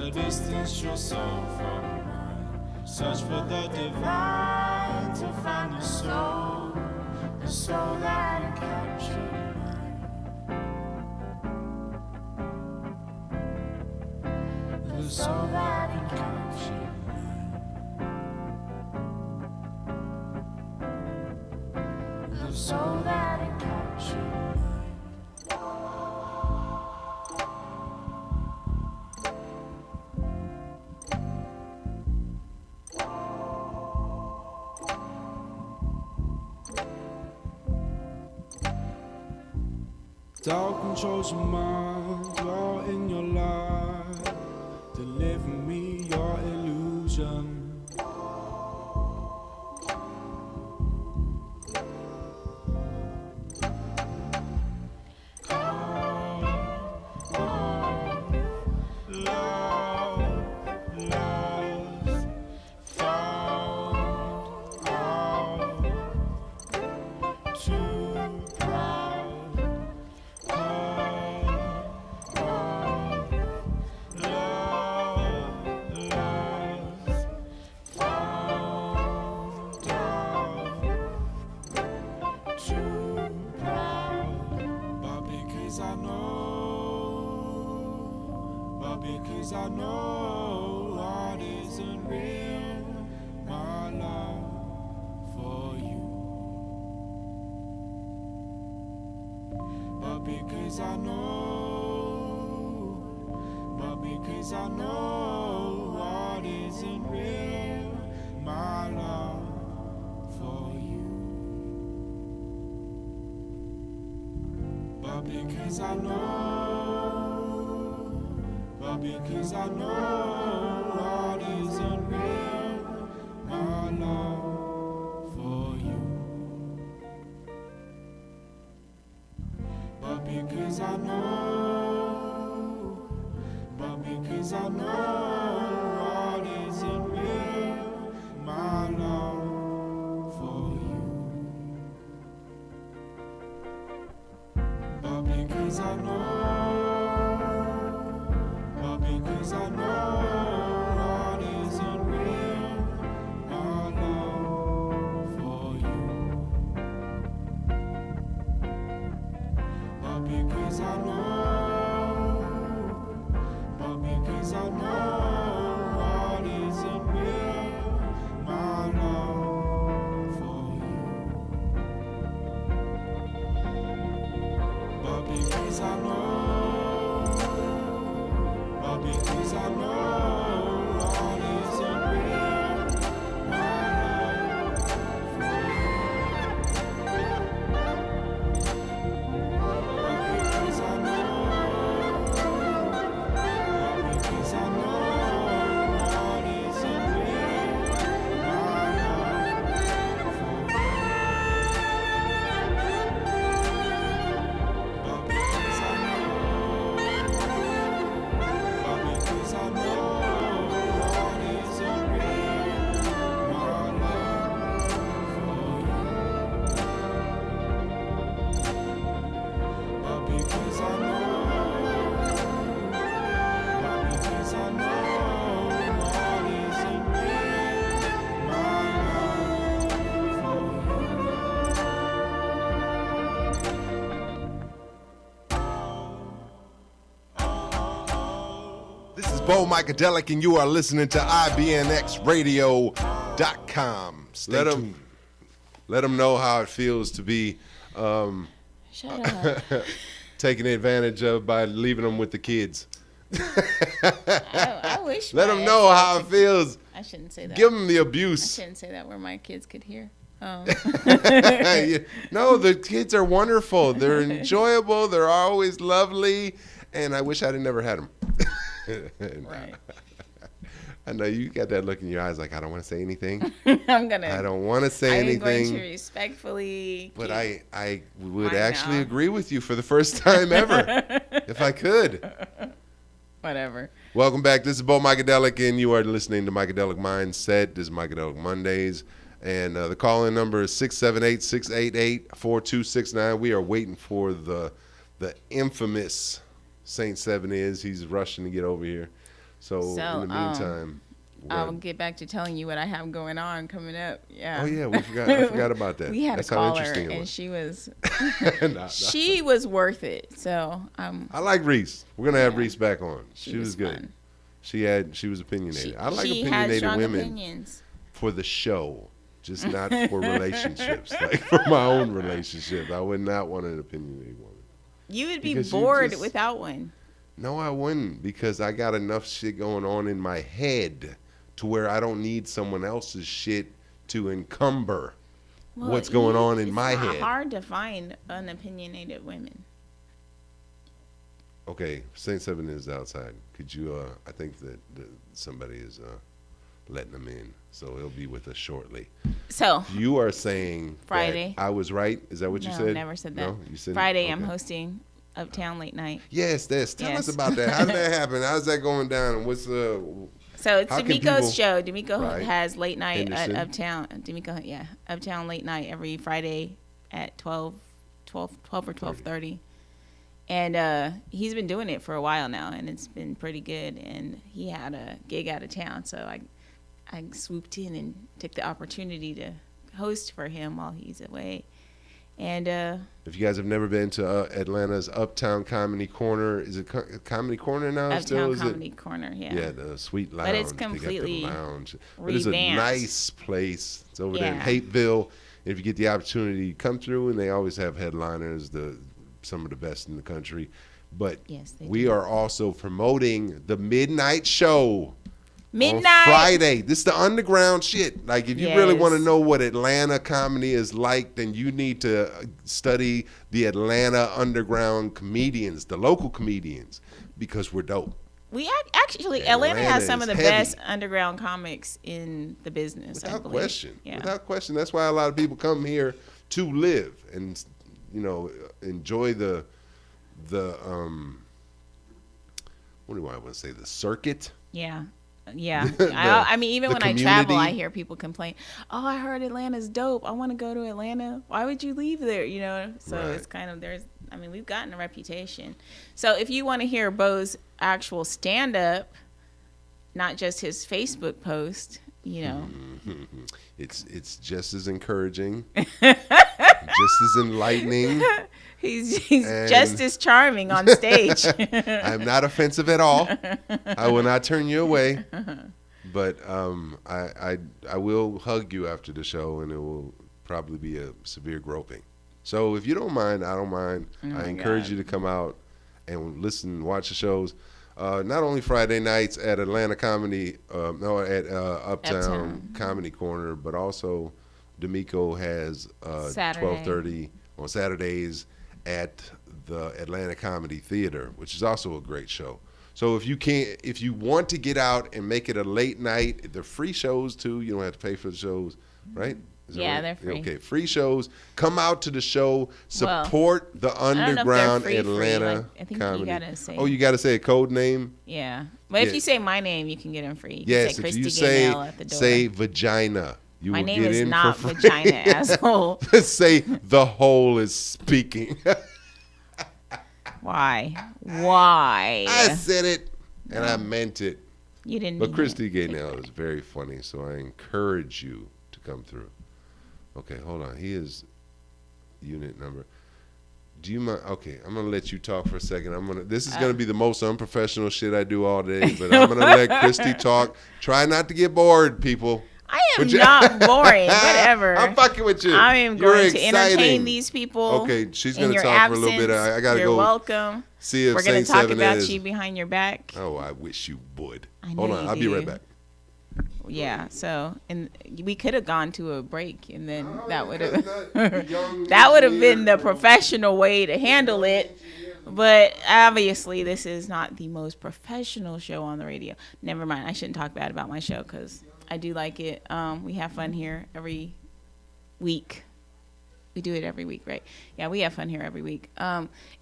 the distance your soul from mine. Search for the divine to find the soul that captured mine. The soul that captured mine. The soul that captured mine. Doubt controls your mind, you're in your life. Deliver me your illusion. Because I know what isn't real, my love for you. But because I know what isn't real, my love for you. But because I know what isn't real, my love for you. But because I know what isn't real, my love for you. But because I know what isn't real, my love for you. But because I know what isn't real, my love for you. But because I know because I know what isn't real, my love for you. But because I know what isn't real, my love for you. But because I know what isn't real, my love for you. But because I know what isn't real, my love for you. This is Bo Micadelic, and you are listening to IBNXradio.com. Stay tuned. Let them know how it feels to be Shut up. taken advantage of by leaving them with the kids. I wish. Let them know how it feels. I shouldn't say that. Give them the I abuse. shouldn't say that where my kids could hear. No, the kids are wonderful. They're enjoyable. They're always lovely. And I wish I'd never had them. Right. I know you got that look in your eyes like, I don't want to say anything. I don't want to say anything. I'm going to respectfully. But I would actually agree with you for the first time ever, if I could. Whatever. Welcome back. This is Bo Micadelic, and you are listening to Micadelic Mindset. This is Micadelic Mondays. And the call-in number is 678-688-4269. We are waiting for the infamous Saint 7 is. He's rushing to get over here. So in the meantime, I'll get back to telling you what I have going on coming up. Yeah. Oh yeah, I forgot about that. We had That's a caller, how interesting it was. and she was Nah. she was worth it. So I like Reese. We're gonna have Reese back on. She was good. Fun. She was opinionated. I like she opinionated had women opinions. for the show, just not for relationships. Like for my own relationship, I would not want an opinionated woman. You would be bored without one. No, I wouldn't, because I got enough shit going on in my head to where I don't need someone else's shit to encumber what's going on in my head. It's hard to find unopinionated women. Okay, Saint Seven is outside. Could you? I think that somebody is letting them in, so he'll be with us shortly. So you are saying Friday? That I was right. Is that what you said? No, never said that. No, you said Friday. Okay. I'm hosting Uptown Late Night. Yes, tell us about that. How did that happen? How's that going down? And what's So it's D'Amico's show. D'Amico Right. has late night Henderson. at Uptown. D'Amico, Uptown Late Night every Friday at 12 or 12:30. And he's been doing it for a while now, and it's been pretty good. And he had a gig out of town, so I swooped in and took the opportunity to host for him while he's away. And if you guys have never been to Atlanta's Uptown Comedy Corner, is it Comedy Corner now? Uptown Comedy Corner, yeah. Yeah, the Sweet Lounge. But it's completely lounge. revamped. But it's a nice place. It's over there in Hapeville. If you get the opportunity, come through, and they always have headliners, some of the best in the country. But we are also promoting the midnight show. On Friday. This is the underground shit. Like, if you really want to know what Atlanta comedy is like, then you need to study the Atlanta underground comedians, the local comedians, because we're dope. We actually, Atlanta has some of the best underground comics in the business. Without question. Yeah. Without question. That's why a lot of people come here to live and, enjoy the what do I want to say? The circuit. Yeah. Yeah. I mean, even when community. I travel, I hear people complain, oh, I heard Atlanta's dope. I want to go to Atlanta. Why would you leave there? So It's kind of, we've gotten a reputation. So if you want to hear Bo's actual stand-up, not just his Facebook post, It's just as encouraging, just as enlightening. He's just as charming on stage. I'm not offensive at all. I will not turn you away. But I will hug you after the show, and it will probably be a severe groping. So if you don't mind, I don't mind. I encourage you to come out and listen, watch the shows. Not only Friday nights at Atlanta Comedy, at Uptown Comedy Corner, but also D'Amico has 12:30 on Saturdays at the Atlanta Comedy Theater, which is also a great show. So if you want to get out and make it a late night, they're free shows too. You don't have to pay for the shows, right? They're free. Okay, free shows. Come out to the show. Support the underground Atlanta I think comedy. You gotta say. Oh, you gotta say a code name. Yeah, but if you say my name, you can get them free. Yes, if you say vagina, you my will name get is in not for free. vagina, asshole. Say the whole is speaking. Why? I said it, and I meant it. You didn't. But Christy Gaynell is very funny, so I encourage you to come through. Okay, hold on. He is unit number. Do you mind? Okay, I'm gonna let you talk for a second. This is gonna be the most unprofessional shit I do all day, but I'm gonna let Christy talk. Try not to get bored, people. I am not boring. Whatever. I'm fucking with you. I am going to entertain these people. Okay, she's gonna talk for a little bit. I gotta go. You're welcome. See if we're gonna talk about you behind your back. Oh, I wish you would. Hold on, I'll be right back. Yeah, so and we could have gone to a break, and then that would have been the professional way to handle it. But obviously, this is not the most professional show on the radio. Never mind, I shouldn't talk bad about my show because I do like it. We have fun here every week. We do it every week, right? Yeah, we have fun here every week.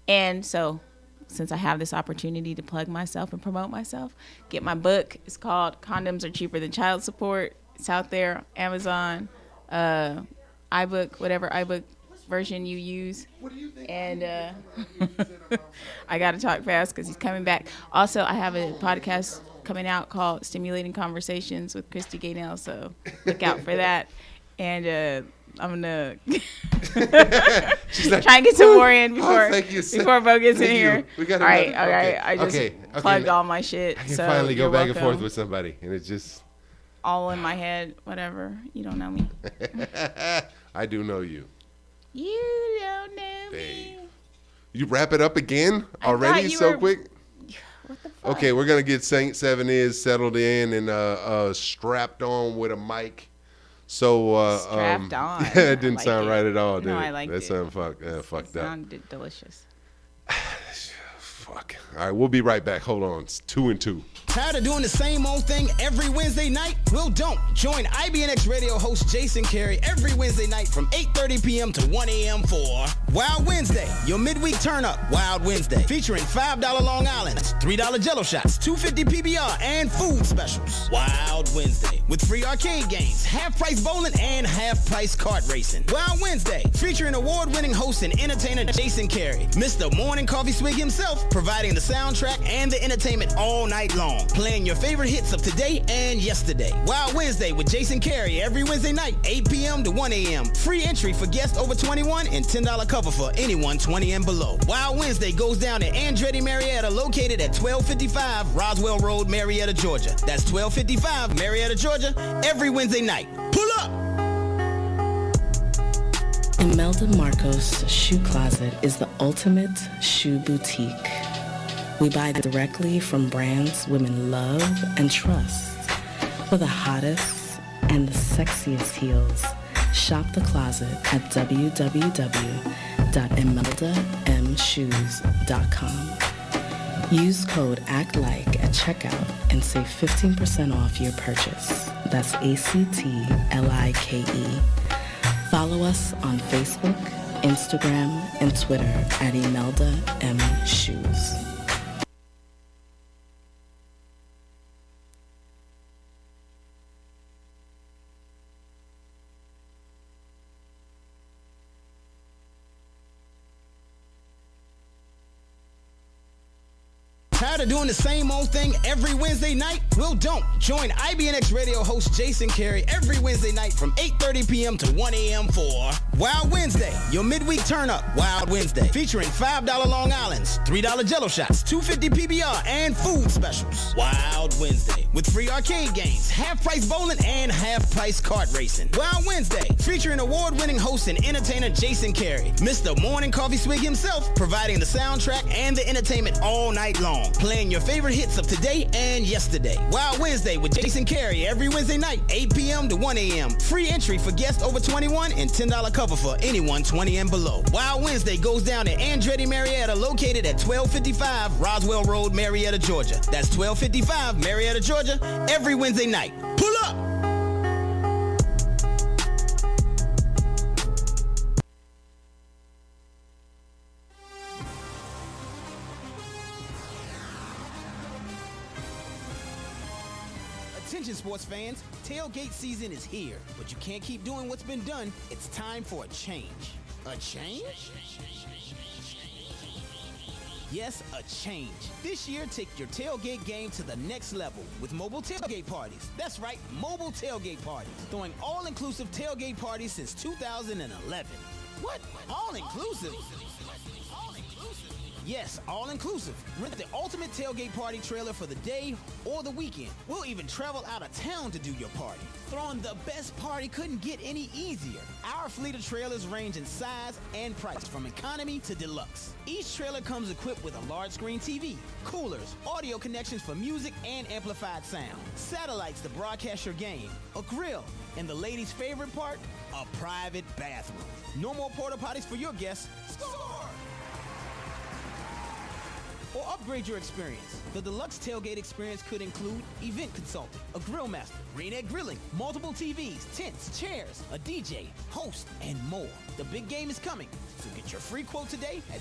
And so, since I have this opportunity to plug myself and promote myself, get my book. It's called Condoms Are Cheaper Than Child Support. It's out there, Amazon, iBook, whatever iBook version you use. And I got to talk fast because he's coming back. Also, I have a podcast coming out called Stimulating Conversations with Christy Gaynell, so look out for that. And I'm gonna try and get some more in before Bo gets in here. All right. I just plugged all my shit. I can finally go back and forth with somebody, and it's just all in my head. Whatever. You don't know me. I do know you. You don't know me. You wrap it up again already so quick? What the fuck? Okay, we're gonna get Saint 7 is settled in and strapped on with a mic. So strapped on. It didn't sound right at all, did it? No, I liked it. That sounded fucked up. Sounded delicious. Fuck. All right, we'll be right back. Hold on. It's 2 and 2. Tired of doing the same old thing every Wednesday night? Well, don't. Join IBNX radio host Jason Carey every Wednesday night from 8:30 p.m. to 1 a.m. for Wild Wednesday, your midweek turn-up. Wild Wednesday, featuring $5 Long Islands, $3 Jello shots, $2.50 PBR, and food specials. Wild Wednesday, with free arcade games, half-price bowling, and half-price kart racing. Wild Wednesday, featuring award-winning host and entertainer Jason Carey, Mr. Morning Coffee Swig himself, providing the soundtrack and the entertainment all night long. Playing your favorite hits of today and yesterday. Wild Wednesday with Jason Carey every Wednesday night, 8 p.m. to 1 a.m. Free entry for guests over 21 and $10 cover for anyone 20 and below. Wild Wednesday goes down at Andretti Marietta, located at 1255 Roswell Road, Marietta, Georgia. That's 1255 Marietta, Georgia, every Wednesday night. Pull up! Imelda Marcos Shoe Closet is the ultimate shoe boutique. We buy directly from brands women love and trust. For the hottest and the sexiest heels, shop the closet at www.imeldamshoes.com. Use code ACTLIKE at checkout and save 15% off your purchase. That's ACTLIKE. Follow us on Facebook, Instagram, and Twitter at Imelda M. Shoes. Tired of doing the same old thing every Wednesday night? Well, don't. Join IBNX radio host Jason Carey every Wednesday night from 8:30 p.m. to 1 a.m. for Wild Wednesday, your midweek turn-up. Wild Wednesday, featuring $5 Long Islands, $3 Jello shots, $2.50 PBR, and food specials. Wild Wednesday, with free arcade games, half-price bowling, and half-price kart racing. Wild Wednesday, featuring award-winning host and entertainer Jason Carey, Mr. Morning Coffee Swig himself, providing the soundtrack and the entertainment all night long. Playing your favorite hits of today and yesterday. Wild Wednesday with Jason Carey every Wednesday night, 8 p.m. to 1 a.m. Free entry for guests over 21 and $10 cover for anyone 20 and below. Wild Wednesday goes down at Andretti Marietta, located at 1255 Roswell Road, Marietta, Georgia. That's 1255 Marietta, Georgia, every Wednesday night. Pull up! Attention sports fans, tailgate season is here, but you can't keep doing what's been done. It's time for a change. A change? Yes, a change. This year, take your tailgate game to the next level with mobile tailgate parties. That's right, mobile tailgate parties. Throwing all-inclusive tailgate parties since 2011. What? All-inclusive? Yes, all-inclusive. Rent the ultimate tailgate party trailer for the day or the weekend. We'll even travel out of town to do your party. Throwing the best party couldn't get any easier. Our fleet of trailers range in size and price from economy to deluxe. Each trailer comes equipped with a large screen TV, coolers, audio connections for music and amplified sound, satellites to broadcast your game, a grill, and the ladies' favorite part, a private bathroom. No more porta potties for your guests. Score! Or upgrade your experience. The deluxe tailgate experience could include event consulting, a grill master, Rainette grilling, multiple TVs, tents, chairs, a DJ, host, and more. The big game is coming, so get your free quote today at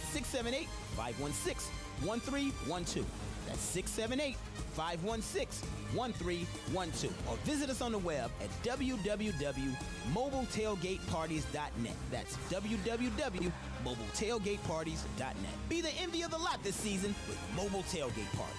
678-516-1312. That's 678-516-1312. Or visit us on the web at www.mobiletailgateparties.net. That's www.mobiletailgateparties.net. Be the envy of the lot this season with mobile tailgate parties.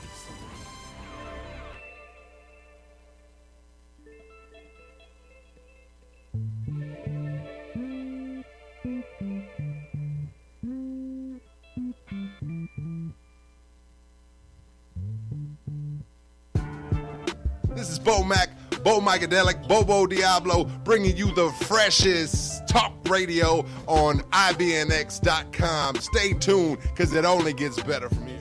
This is Bo Mac, Bo Micadelic, Bobo Diablo, bringing you the freshest talk radio on IBNX.com. Stay tuned, because it only gets better from here.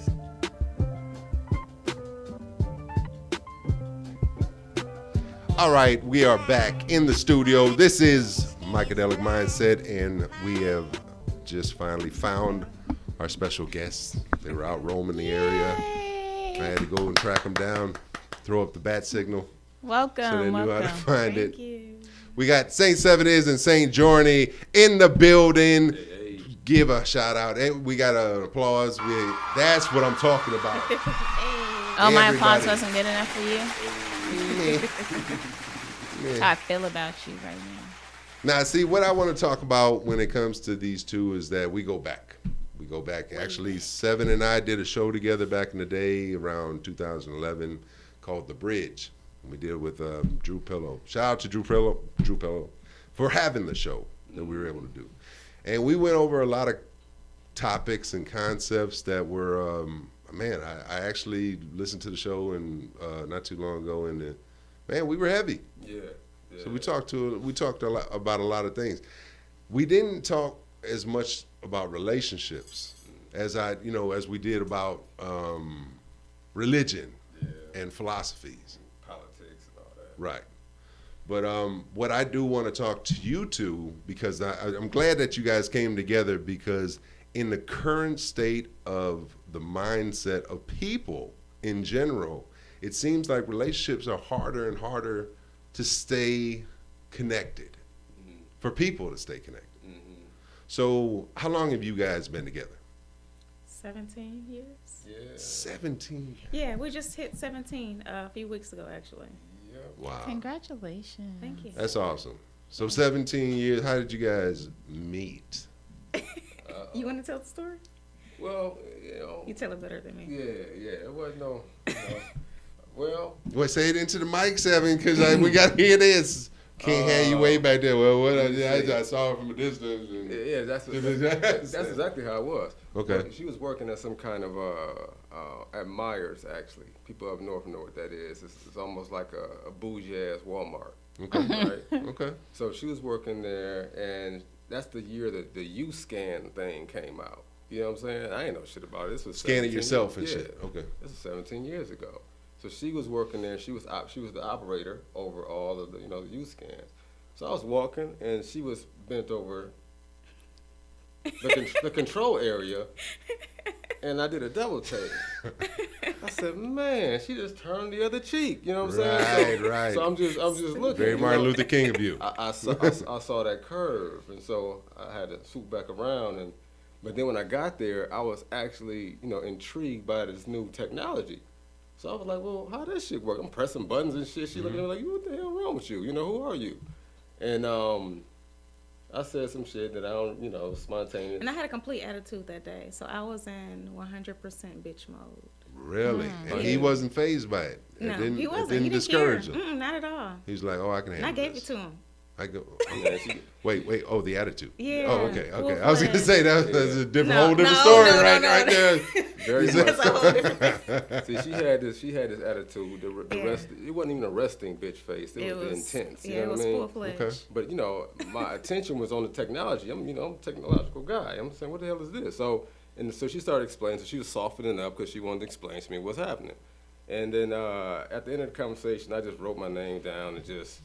All right, we are back in the studio. This is Micadelic Mindset, and we have just finally found our special guests. They were out roaming the area. I had to go and track them down, throw up the bat signal. Welcome. So they knew how to find it. Thank you. We got St. Seven is and St. Journey in the building. Hey. Give a shout out. And we got an applause. That's what I'm talking about. Oh, my applause wasn't good enough for you? That's how I feel about you right now. Now, see, what I want to talk about when it comes to these two is that we go back. We go back. Actually, Seven and I did a show together back in the day around 2011 called The Bridge. We did it with Drew Pillow. Shout out to Drew Pillow for having the show that we were able to do. And we went over a lot of topics and concepts that were, I actually listened to the show and not too long ago, and man, we were heavy. Yeah. So we talked about a lot of things. We didn't talk as much about relationships as we did about religion and philosophies. Politics and all that. Right. But what I do want to talk to you two, because I'm glad that you guys came together, because in the current state of the mindset of people in general, it seems like relationships are harder and harder to stay connected, for people to stay connected. So how long have you guys been together? 17 years. Yeah. 17. Yeah, we just hit 17 a few weeks ago, actually. Wow. Congratulations. Thank you. That's awesome. So 17 years, how did you guys meet? You want to tell the story? Well, you tell it better than me. Yeah. It wasn't no. Well, say it into the mic, Seven, because we got to hear this. Can't have you way back there. Well, I saw it from a distance. And that's exactly how it was. Okay. Well, she was working at some kind of at Myers, actually. People up north know what that is. It's almost like a bougie ass Walmart. Okay. Right? Okay. So she was working there, and that's the year that the U-Scan thing came out. You know what I'm saying? I ain't know shit about it. This was scanning yourself and shit. Okay. This was 17 years ago. So she was working there. She was the operator over all of the the U-Scans. So I was walking, and she was bent over the control area, and I did a double take. I said, man, she just turned the other cheek. You know what I'm saying? Right. So I'm just looking. Very Martin Luther King of you. I saw that curve, and so I had to swoop back around. But then when I got there, I was actually intrigued by this new technology. So I was like, well, how does shit work? I'm pressing buttons and shit. She looking at me like, what the hell wrong with you? Who are you? And I said some shit that I don't, spontaneous. And I had a complete attitude that day. So I was in 100% bitch mode. Really? And he wasn't fazed by it? No, he wasn't. It didn't discourage him. Not at all. He was like, I can handle And I gave this. it to him. Wait. Oh, the attitude. Yeah. Oh, okay. I was gonna say that's a whole different story right there. Very much. That's a whole different. See, she had this attitude. The rest, it wasn't even a resting bitch face. It was intense. You know what I mean? Full-fledged. Okay. But my attention was on the technology. I'm a technological guy. I'm saying, what the hell is this? So she started explaining. So she was softening up because she wanted to explain to me what's happening. And then at the end of the conversation, I just wrote my name down and just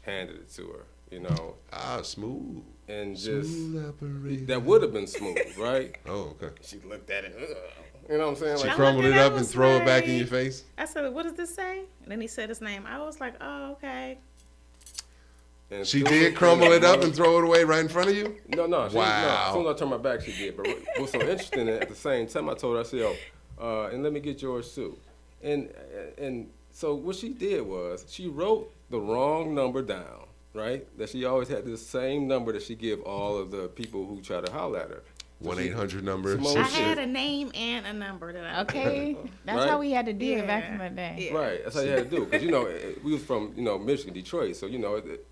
handed it to her. Smooth. And smooth operator. That would have been smooth, right? Oh, okay. She looked at it. You know what I'm saying? She crumbled it up and throw it back in your face? I said, what does this say? And then he said his name. I was like, oh, okay. And she did crumble it up and throw it away right in front of you? No. Wow. As soon as I turned my back, she did. But what's so interesting, at the same time, I told her, I said, and let me get yours too. And so what she did was she wrote the wrong number down. Right? That she always had this same number that she give all of the people who try to holler at her. 1-800 number. I had a name and a number that I That's right? how we had to do it back in the day. Yeah. Right. That's how you had to do it. Because, we was from, Michigan, Detroit. So,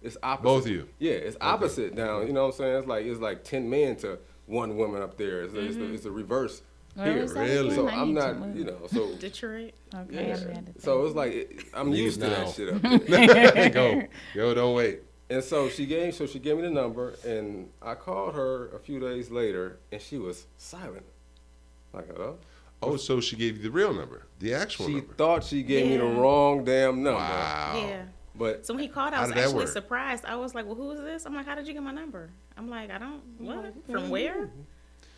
it's opposite. Both of you? Yeah, it's opposite down. You know what I'm saying? It's like 10 men to one woman up there. It's the reverse Here, really? So I I'm need to not, move. you know, so Detroit. Okay. yeah. I'm So it's like I'm used to now. that shit up there. Yo, don't wait. And so she gave me the number, and I called her a few days later, and she was silent. Like, hello? Oh, so she gave you the real number, the actual She number. thought she gave me the wrong damn number. Wow. Yeah. But So when he called, I How was did that actually work? surprised. I was like, well, who is this? I'm like, how did you get my number? I'm like, I don't, what? From where?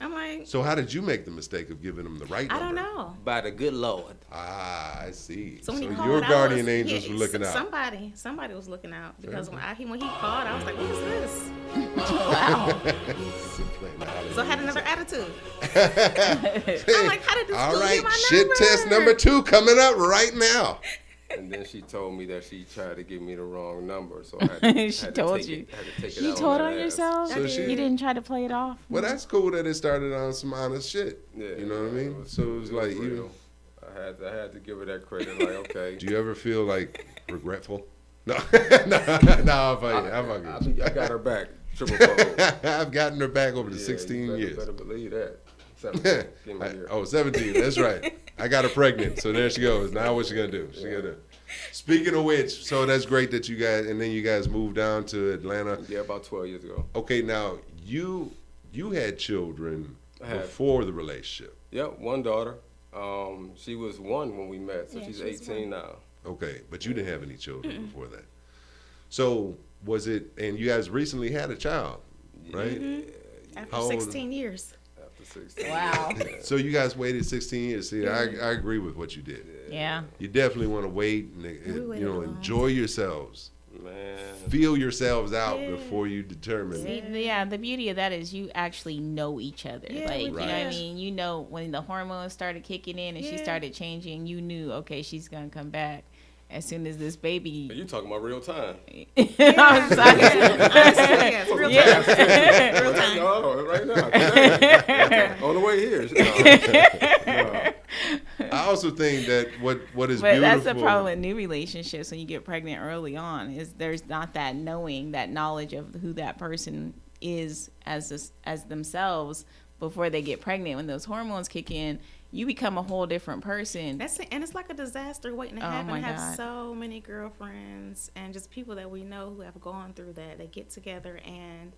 I'm like, So how did you make the mistake of giving them the right number? I don't know. by the good Lord. Ah, I see. So when he your called, guardian angels were looking out. Somebody was looking out because when he called, I was like, what is this? Wow. So I had another attitude. I'm like, how did this All fool right, get my shit number? test number 2 coming up right now. And then she told me that she tried to give me the wrong number, so I had to, She had told to take you. It, had to take it You out told on on that ass. yourself? So she- You didn't try to play it off? Well, that's cool that it started on some honest shit. Yeah, You know what I mean? So it was like, real. you. I had to give her that credit. Like, okay. Do you ever feel like regretful? No, no, I'm fucking. I got her back. Triple fold. I've gotten her back over the Yeah, 16 you years. better believe that. 17. Give me here. 17. That's right. I got her pregnant. So there she goes. Now what's she gonna do? She gonna. Speaking of which, so that's great that you guys, and then you guys moved down to Atlanta. Yeah, about 12 years ago. Okay, now you had children I had. before the relationship. Yep, one daughter. She was 1 when we met, so Yeah, she's she was 18 now. Okay, but you didn't have any children before that. So was it? And you guys recently had a child, right? After How old? 16 years. After 16. Wow. So you guys waited 16 years. See, I agree with what you did. Yeah. You definitely want to wait and waited you know long. enjoy yourselves, Man. feel yourselves out before you determine. See, the beauty of that is you actually know each other. Yeah, like, we you know what I did. mean? You know when the hormones started kicking in and she Yeah. started changing, you knew, okay, she's going to come back as soon as this baby. You talking about real time. I'm sorry. Yes, real time. Real time. Oh, right now. Today. On the way here. No. I also think that what is But beautiful. that's the problem with new relationships when you get pregnant early on is there's not that knowing, that knowledge of who that person is as themselves before they get pregnant. When those hormones kick in, you become a whole different person. That's it. And it's like a disaster waiting to Oh, happen. my I have God. so many girlfriends and just people that we know who have gone through that. They get together and,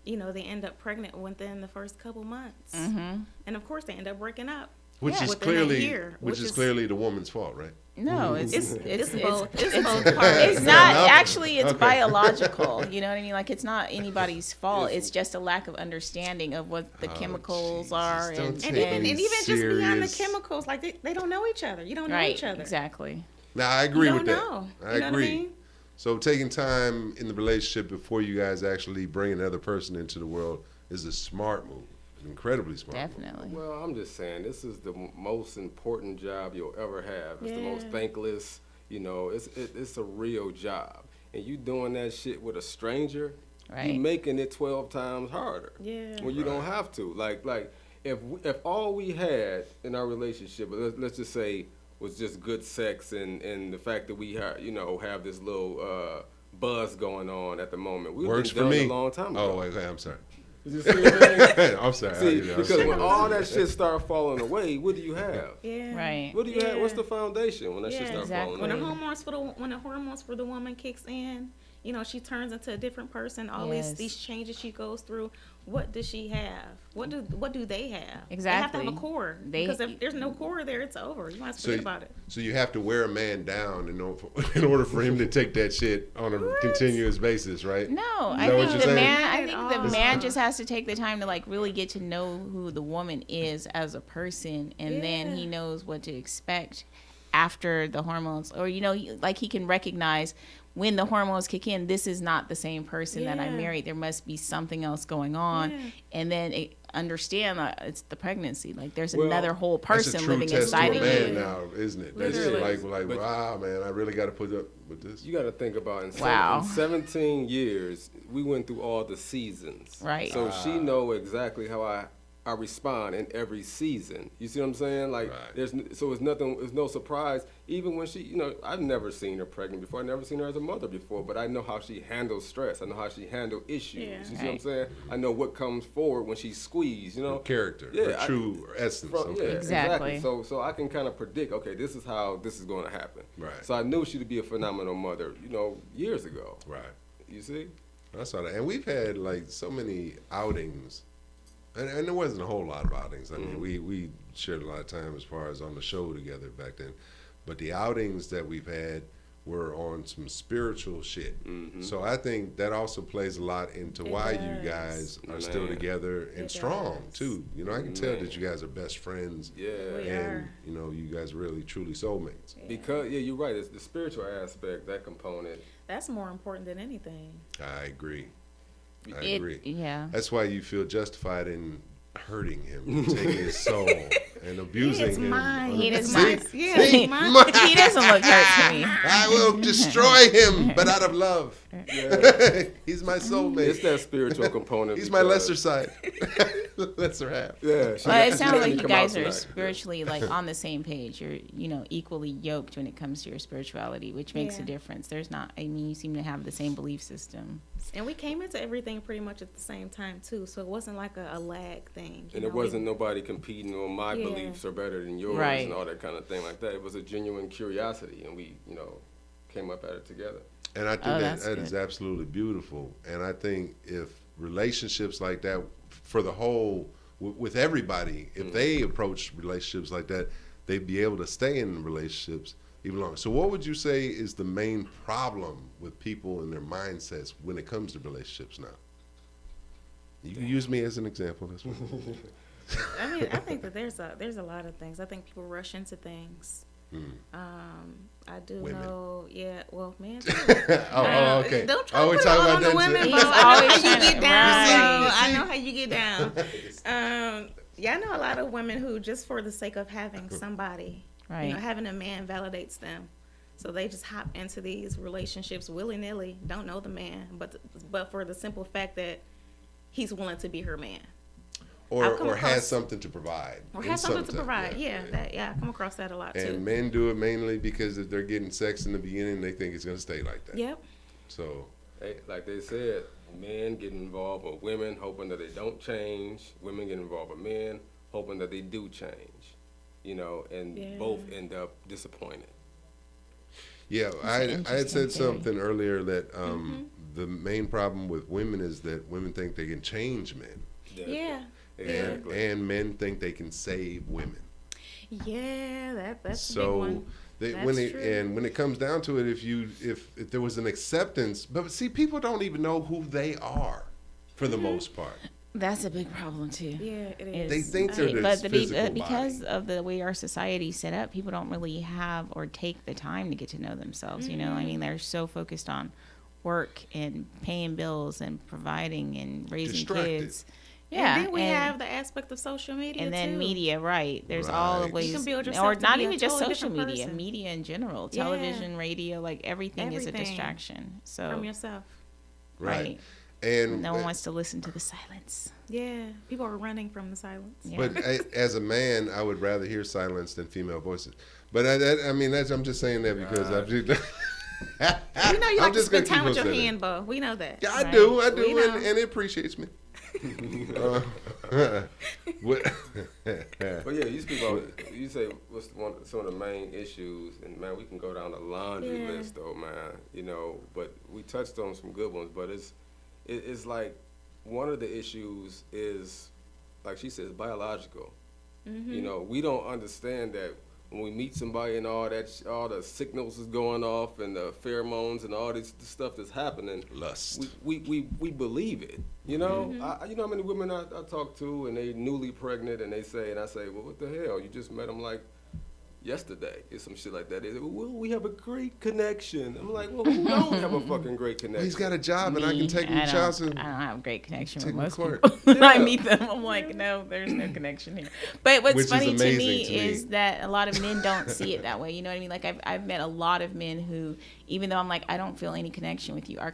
you know, they end up pregnant within the first couple months. Mm-hmm. And of course, they end up breaking up. which is within a clearly year, which is clearly the woman's fault, right? No, it's It's both. It's it's both parts. it's not enough. actually it's Okay. biological. You know what I mean? Like it's not anybody's fault. It's just a lack of understanding of what the chemicals Jesus, are don't and, take And me even just beyond the serious. chemicals, like they don't know each other. You don't know right, each other. exactly. Now I agree You with don't that. know. I You know what I agree. mean? So taking time in the relationship before you guys actually bring another person into the world is a smart move, an incredibly smart move. Definitely. Well, I'm just saying, this is the most important job you'll ever have. It's the most Yeah. thankless. You know, it's a real job, and you doing that shit with a stranger. Right. You making it 12 times harder. Yeah. When you don't have to. Like if all we had in our relationship, let's just say, was just good sex and the fact that we have this little buzz going on at the moment. We Works been for done me. a long time ago. Oh, okay, I'm sorry. You see what I mean? I'm sorry. See, I'm because sorry. when all that shit start falling away, what do you have? Yeah. Right. What do you have? What's Yeah. the foundation when that shit Yeah, start exactly. When the falling away? hormones for the woman kicks in, you know, she turns into a different person. All Yes. these changes she goes through. What does she have? What do they have? They have to Exactly. have a core. Because if there's no core there, it's over. You might forget about it. So you have to wear a man down in order for him to take that shit on a continuous basis, right? No, Is I that what think you're the saying? man. I At think the all. man just has to take the time to like really get to know who the woman is as a person, and then Yeah. he knows what to expect after the hormones, or like he can recognize when the hormones kick in. This is not the same person that I Yeah. married. There must be something else going on, Yeah. and then understand that it's the pregnancy. Like there's Well, another whole That's a person true living test inside to of a man you. now, isn't it? That's Literally. like But- wow, man, I really got to put up with this. You got to think about in Wow. 17 years, we went through all the seasons. Right. So she know exactly how I I respond in every season. You see what I'm saying? Like, right. So it's nothing. It's no surprise. Even when she, you know, I've never seen her pregnant before. I've never seen her as a mother before. But I know how she handles stress. I know how she handles issues. Yeah. You see what I'm saying? I know what comes forward when she's squeezed. You know, her character, her true essence. Yeah, exactly. So I can kind of predict. Okay, this is how this is going to happen. Right. So I knew she'd be a phenomenal mother. You know, years ago. Right. You see? I saw that, and we've had like so many outings. And there wasn't a whole lot of outings. I mean, we shared a lot of time as far as on the show together back then. But the outings that we've had were on some spiritual shit. So I think that also plays a lot into why you guys are still together and strong, too. You know, I can tell that you guys are best friends. Yeah. And, you know, you guys are really, truly soulmates. Because, you're right. It's the spiritual aspect, that component. That's more important than anything. I agree. I agree. Yeah. That's why you feel justified in hurting him, taking his soul, and abusing him. He doesn't See? look hurt to me. I will destroy him, but out of love. Yeah. He's my soulmate. It's that spiritual component. He's my lesser side. Lesser half. Yeah. Well, it sounds like you guys are spiritually like on the same page. You're, you know, equally yoked when it comes to your spirituality, which makes a difference. There's not, I mean, you seem to have the same belief system. And we came into everything pretty much at the same time too, so it wasn't like a lag thing. And it wasn't nobody competing on my beliefs are better than yours and all that kind of thing like that. It was a genuine curiosity, and we, you know, came up at it together. And I think that is absolutely beautiful. And I think if relationships like that, for the whole, with everybody, if they approach relationships like that, they'd be able to stay in relationships even longer. So what would you say is the main problem with people and their mindsets when it comes to relationships now? You can use me as an example. That's what I mean, I think that there's a lot of things. I think people rush into things. I do know, man. Okay. Don't try to put it talking on about the women, Bo. I know how you get down. I know how you get down. I know a lot of women who, just for the sake of having somebody, you know, having a man validates them. So they just hop into these relationships willy-nilly, don't know the man, but for the simple fact that he's willing to be her man. Or has something to provide. Or has something to provide, I come across that a lot, too. And men do it mainly because if they're getting sex in the beginning, they think it's going to stay like that. Yep. So, like they said, men get involved with women hoping that they don't change. Women get involved with men hoping that they do change. You know, and both end up disappointed. Yeah, I had said something earlier that the main problem with women is that women think they can change men. Yeah. Exactly. And men think they can save women. Yeah, that's so a big one. When it comes down to it, if there was an acceptance, but see, people don't even know who they are for the most part. That's a big problem too. Yeah, it is. They think they're this physical because body. of the way our society's set up, people don't really have or take the time to get to know themselves. You know, I mean, they're so focused on work and paying bills and providing and raising kids. Yeah, and then we have the aspect of social media, and then too. Media, right? There's all the ways, you can build yourself or to not be even a just totally social different media, person. media in general, television, radio, like everything is a distraction. So from yourself, right? And no one wants to listen to the silence. Yeah, people are running from the silence. Yeah. But as a man, I would rather hear silence than female voices. But I'm just saying that because I've just. You know, you like to spend time with your hand, Bo. We know that. Yeah, I do, and it appreciates me. Well, yeah, you speak about. You say what's some of the main issues, and man, we can go down the laundry list, though, man. You know, but we touched on some good ones. But it's like one of the issues is, like she says, biological. You know, we don't understand that when we meet somebody and all the signals is going off and the pheromones and all this stuff that's happening. Lust. We believe it. You know, you know how many women I talk to and they newly pregnant and I say, well, what the hell? You just met them like yesterday or some shit like that. They say, well, we have a great connection. I'm like, well, who don't have a fucking great connection? He's got a job and I can take him to Charleston. I don't have a great connection with Take most court. people. When I meet them, I'm like, no, there's no connection here. But what's funny to me is that a lot of men don't see it that way. You know what I mean? Like I've met a lot of men who, even though I'm like, I don't feel any connection with you, our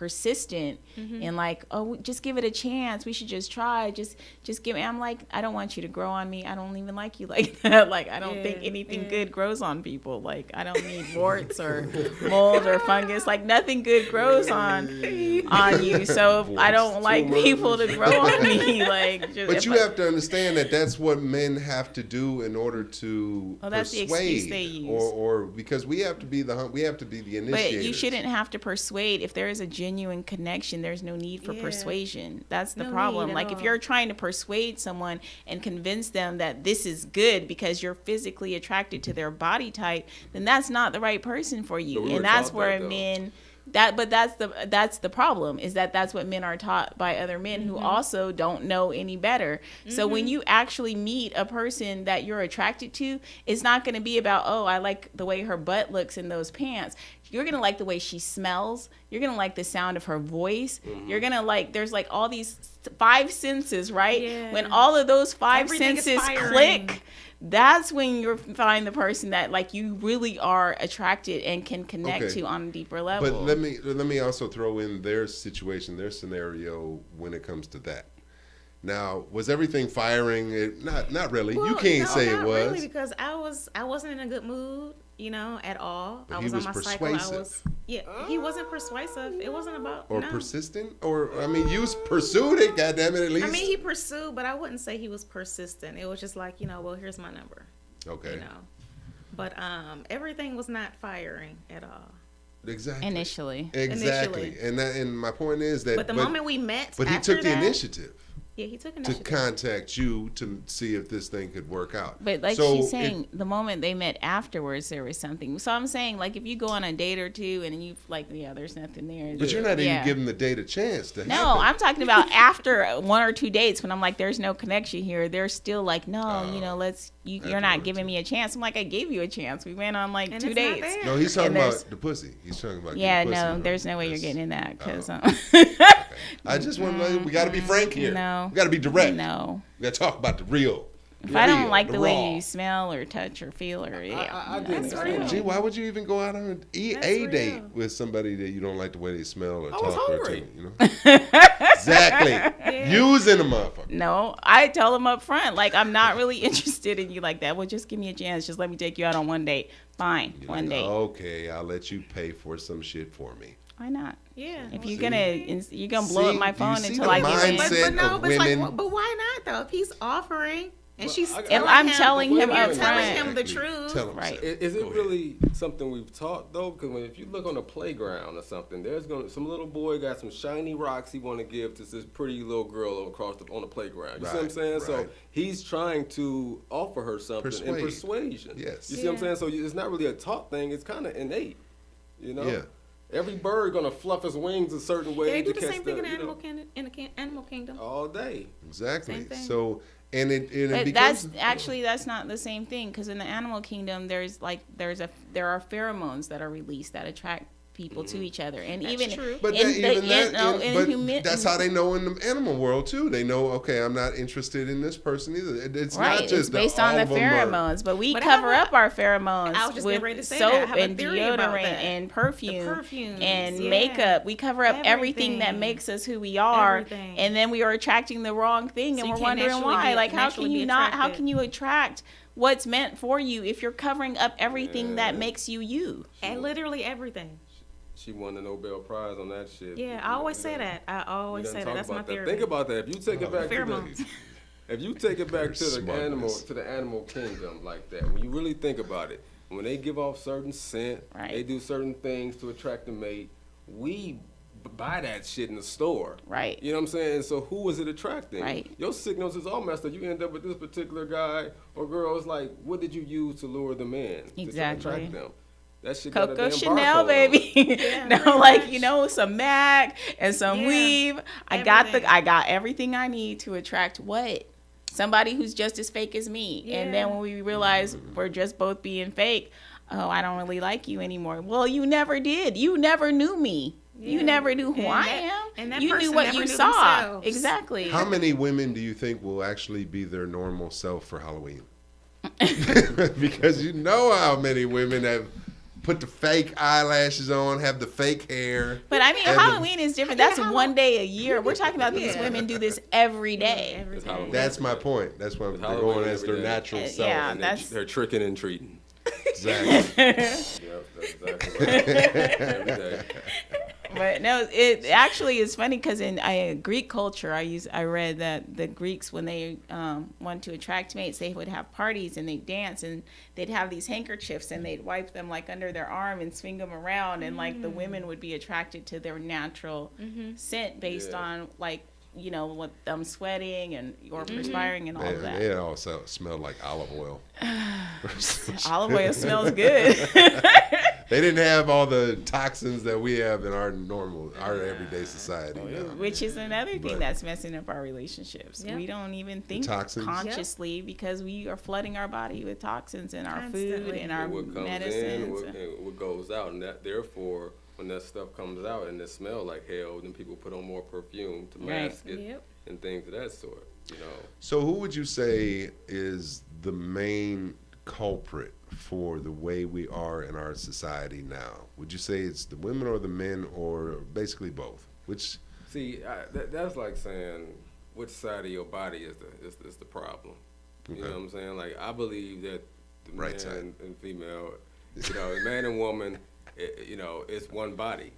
persistent and like, oh, just give it a chance. We should just try. Just give me. I'm like, I don't want you to grow on me. I don't even like you like that. Like, I don't think anything good grows on people. Like, I don't need warts or mold or fungus. Like, nothing good grows on you. So I don't like people to grow on me. Like, but you have to understand that that's what men have to do in order to that's the excuse they use. Or because we have to be the initiators. But you shouldn't have to persuade. If there is a genuine connection, there's no need for persuasion. That's the problem. Like, if you're trying to persuade someone and convince them that this is good because you're physically attracted to their body type, then that's not the right person for you. And that's where men... that's the problem, is that's what men are taught by other men who also don't know any better. So when you actually meet a person that you're attracted to, it's not going to be about, oh, I like the way her butt looks in those pants. You're going to like the way she smells. You're going to like the sound of her voice. You're going to like, there's like all these 5 senses, right? Yeah. When all of those 5 senses click, that's when you find the person that like you really are attracted and can connect to on a deeper level. But let me also throw in their situation, their scenario when it comes to that. Now, was everything firing? Not really. Well, you can't say it was. Really, because I wasn't in a good mood, at all. But I was on my cycle. He wasn't persuasive. It wasn't about persistent. Or I mean, you pursued it. Goddamn it, at least. I mean, he pursued, but I wouldn't say he was persistent. It was just like, well, here's my number. Okay. But everything was not firing at all. Exactly. Initially. Exactly. And my point is that. But the moment we met, but he took the initiative. Yeah, he took initiative. To contact you to see if this thing could work out. But like she's saying, the moment they met afterwards, there was something. So I'm saying, like, if you go on a date or two and you like, there's nothing there. But you're not even giving the date a chance to happen. No, I'm talking about after 1 or 2 dates when I'm like, there's no connection here. They're still like, no, you're not giving me a chance. I'm like, I gave you a chance. We went on like 2 dates. No, he's talking about the pussy. He's talking about pussy. There's no way you're getting in that because. I just want to we got to be frank here. No. We got to be direct. No. We got to talk about the real. If I don't like the way you smell or touch or feel or that's real. Gee, why would you even go out on a date with somebody that you don't like the way they smell or talk or touch? Exactly. Using a motherfucker. No, I tell them up front, like, I'm not really interested in you like that. Well, just give me a chance. Just let me take you out on one date. Fine, one date. Okay, I'll let you pay for some shit for me. Why not? Yeah. If you're gonna blow up my phone until I get it. But why not though? If he's offering and she's telling him the truth, right? Is it really something we've taught though? Because if you look on the playground or something, there's some little boy got some shiny rocks he want to give to this pretty little girl on the playground. You see what I'm saying? Right. So he's trying to offer her something in persuasion. Yes. You see what I'm saying? So it's not really a taught thing. It's kind of innate. Yeah. Every bird gonna fluff his wings a certain way. They do the same thing in the animal kingdom. All day. Exactly. So and it becomes, that's not the same thing, because in the animal kingdom there are pheromones that are released that attract people to each other, and that's that's how they know in the animal world too. They know, okay, I'm not interested in this person either. It's not just it's based on the pheromones, but we cover up our pheromones with soap and deodorant and perfume and makeup. We cover up everything that makes us who we are, and then we are attracting the wrong thing, and we're wondering why. Like, how can you not? How can you attract what's meant for you if you're covering up everything that makes you? And literally everything. She won the Nobel Prize on that shit. Yeah, I always say that. That's my theory. Think about that. If you take it back to the animal kingdom like that, when you really think about it, when they give off certain scent, they do certain things to attract a mate. We buy that shit in the store. Right. You know what I'm saying? So who is it attracting? Right. Your signals is all messed up. You end up with this particular guy or girl. It's like, what did you use to lure them in? Exactly. To attract them? That shit Coco Chanel, baby. Some MAC and some weave. I got everything I need to attract what? Somebody who's just as fake as me. Yeah. And then when we realize we're just both being fake, I don't really like you anymore. Well, you never did. You never knew me. Yeah. You never knew who I am. And that you knew what you saw. Themselves. Exactly. How many women do you think will actually be their normal self for Halloween? Because you know how many women have put the fake eyelashes on, have the fake hair. But I mean, Halloween is different. That's one day a year. We're talking about these women do this every day. That's my point. That's why they're going as their natural self. Yeah, they're tricking and treating. Exactly. Yep, that's exactly right. Every day. But no, it actually is funny because in Greek culture, I read that the Greeks, when they want to attract mates, they would have parties and they'd dance and they'd have these handkerchiefs and they'd wipe them like under their arm and swing them around, and like the women would be attracted to their natural scent based on like, you know, what them sweating and or perspiring and all of that. They all smelled like olive oil. Olive oil smells good. They didn't have all the toxins that we have in our everyday society. Which is another thing that's messing up our relationships. Yep. We don't even think consciously because we are flooding our body with toxins in our food and our medicines. What goes out, and that therefore, when that stuff comes out and it smells like hell, then people put on more perfume to mask it and things of that sort. You know. So who would you say is the main culprit for the way we are in our society now? Would you say it's the women or the men, or basically both? Which that's like saying which side of your body is the problem. You know what I'm saying? Like, I believe that the man and female, you know, man and woman, you know, it's one body.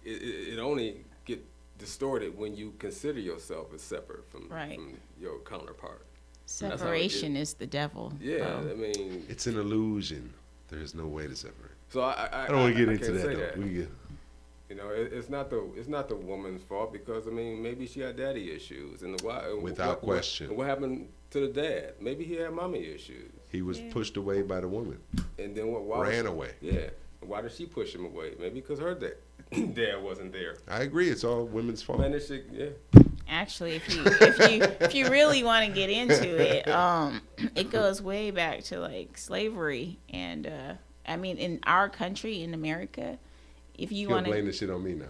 It only get distorted when you consider yourself as separate from your counterpart. Separation is the devil. Yeah, I mean, it's an illusion. There's no way to separate. So I don't want to get into that though. You know, it's not the woman's fault, because I mean, maybe she had daddy issues, and without question. What happened to the dad? Maybe he had mommy issues. He was pushed away by the woman. And then why ran away. Yeah. Why did she push him away? Maybe because her dad wasn't there. I agree. It's all women's fault. Man, this shit, Actually, if you really want to get into it, it goes way back to like slavery, and I mean, in our country, in America, if you want to blame the shit on me now.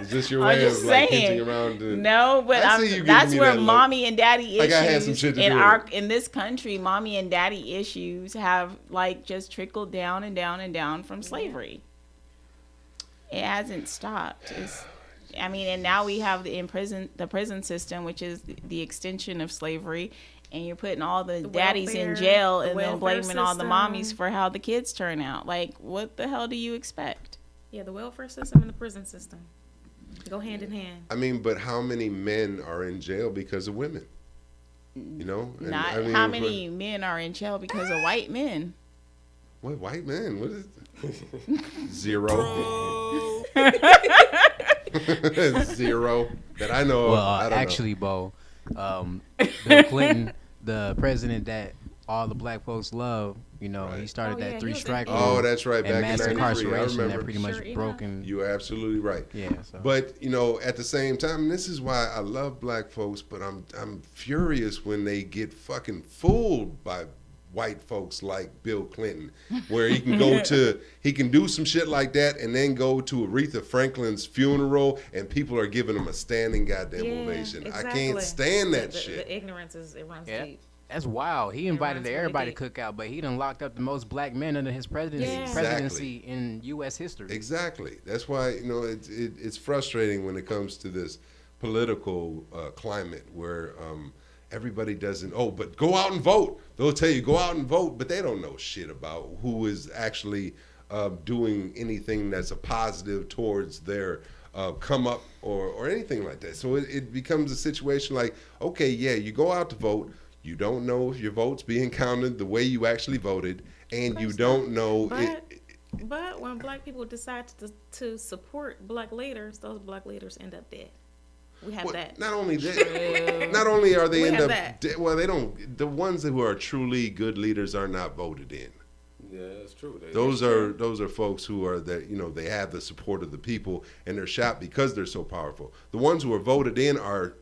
Is this your way of like hinting around? No, but that's where mommy and daddy issues. Like I had some shit to in this country, mommy and daddy issues have like just trickled down and down and down from slavery. It hasn't stopped. I mean, and now we have the prison system, which is the extension of slavery, and you're putting all the daddies in jail and then blaming all the mommies for how the kids turn out. Like, what the hell do you expect? Yeah, the welfare system and the prison system go hand in hand. I mean, but how many men are in jail because of women? You know? How many men are in jail because of white men? What, white men? What is it? Zero. Zero that I know. Well, I don't actually, know. Bo, Bill Clinton, the president that all the black folks love, you know, he started that 3 strike rule. Oh, that's right. And Back mass in 93, incarceration that pretty much broken. You're absolutely right. Yeah. So. But you know, at the same time, and this is why I love black folks, but I'm furious when they get fucking fooled by white folks like Bill Clinton, where he can he can do some shit like that and then go to Aretha Franklin's funeral and people are giving him a standing goddamn ovation. Exactly. I can't stand that shit. The ignorance it runs deep. That's wild. He invited everybody to cookout, but he done locked up the most black men under his presidency in U.S. history. Exactly. That's why, you know, it's frustrating when it comes to this political climate where everybody doesn't, but go out and vote. They'll tell you, go out and vote, but they don't know shit about who is actually doing anything that's a positive towards their come up or anything like that. So it becomes a situation like, okay, yeah, you go out to vote. You don't know if your vote's being counted the way you actually voted, and you don't know But when black people decide to support black leaders, those black leaders end up dead. We have that. Not only that, not only are they end up dead, well, they don't. The ones who are truly good leaders are not voted in. Yeah, that's true. Those are folks who are that, you know, they have the support of the people and they're shot because they're so powerful. The ones who are voted in are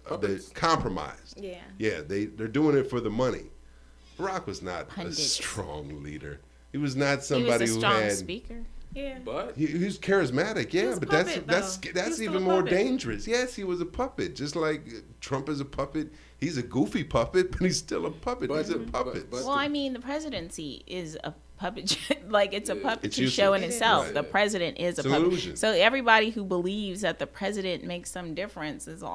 compromised. Yeah. Yeah, they're doing it for the money. Barack was not a strong leader. He was not somebody who had. He was a strong speaker. Yeah. But he was charismatic. Yeah, but that's even more dangerous. Yes, he was a puppet, just like Trump is a puppet. He's a goofy puppet, but he's still a puppet. He's a puppet. Well, I mean, the presidency is a puppet, like it's a puppetry show in itself. Right. The president is a puppet. So everybody who believes that the president makes some difference they're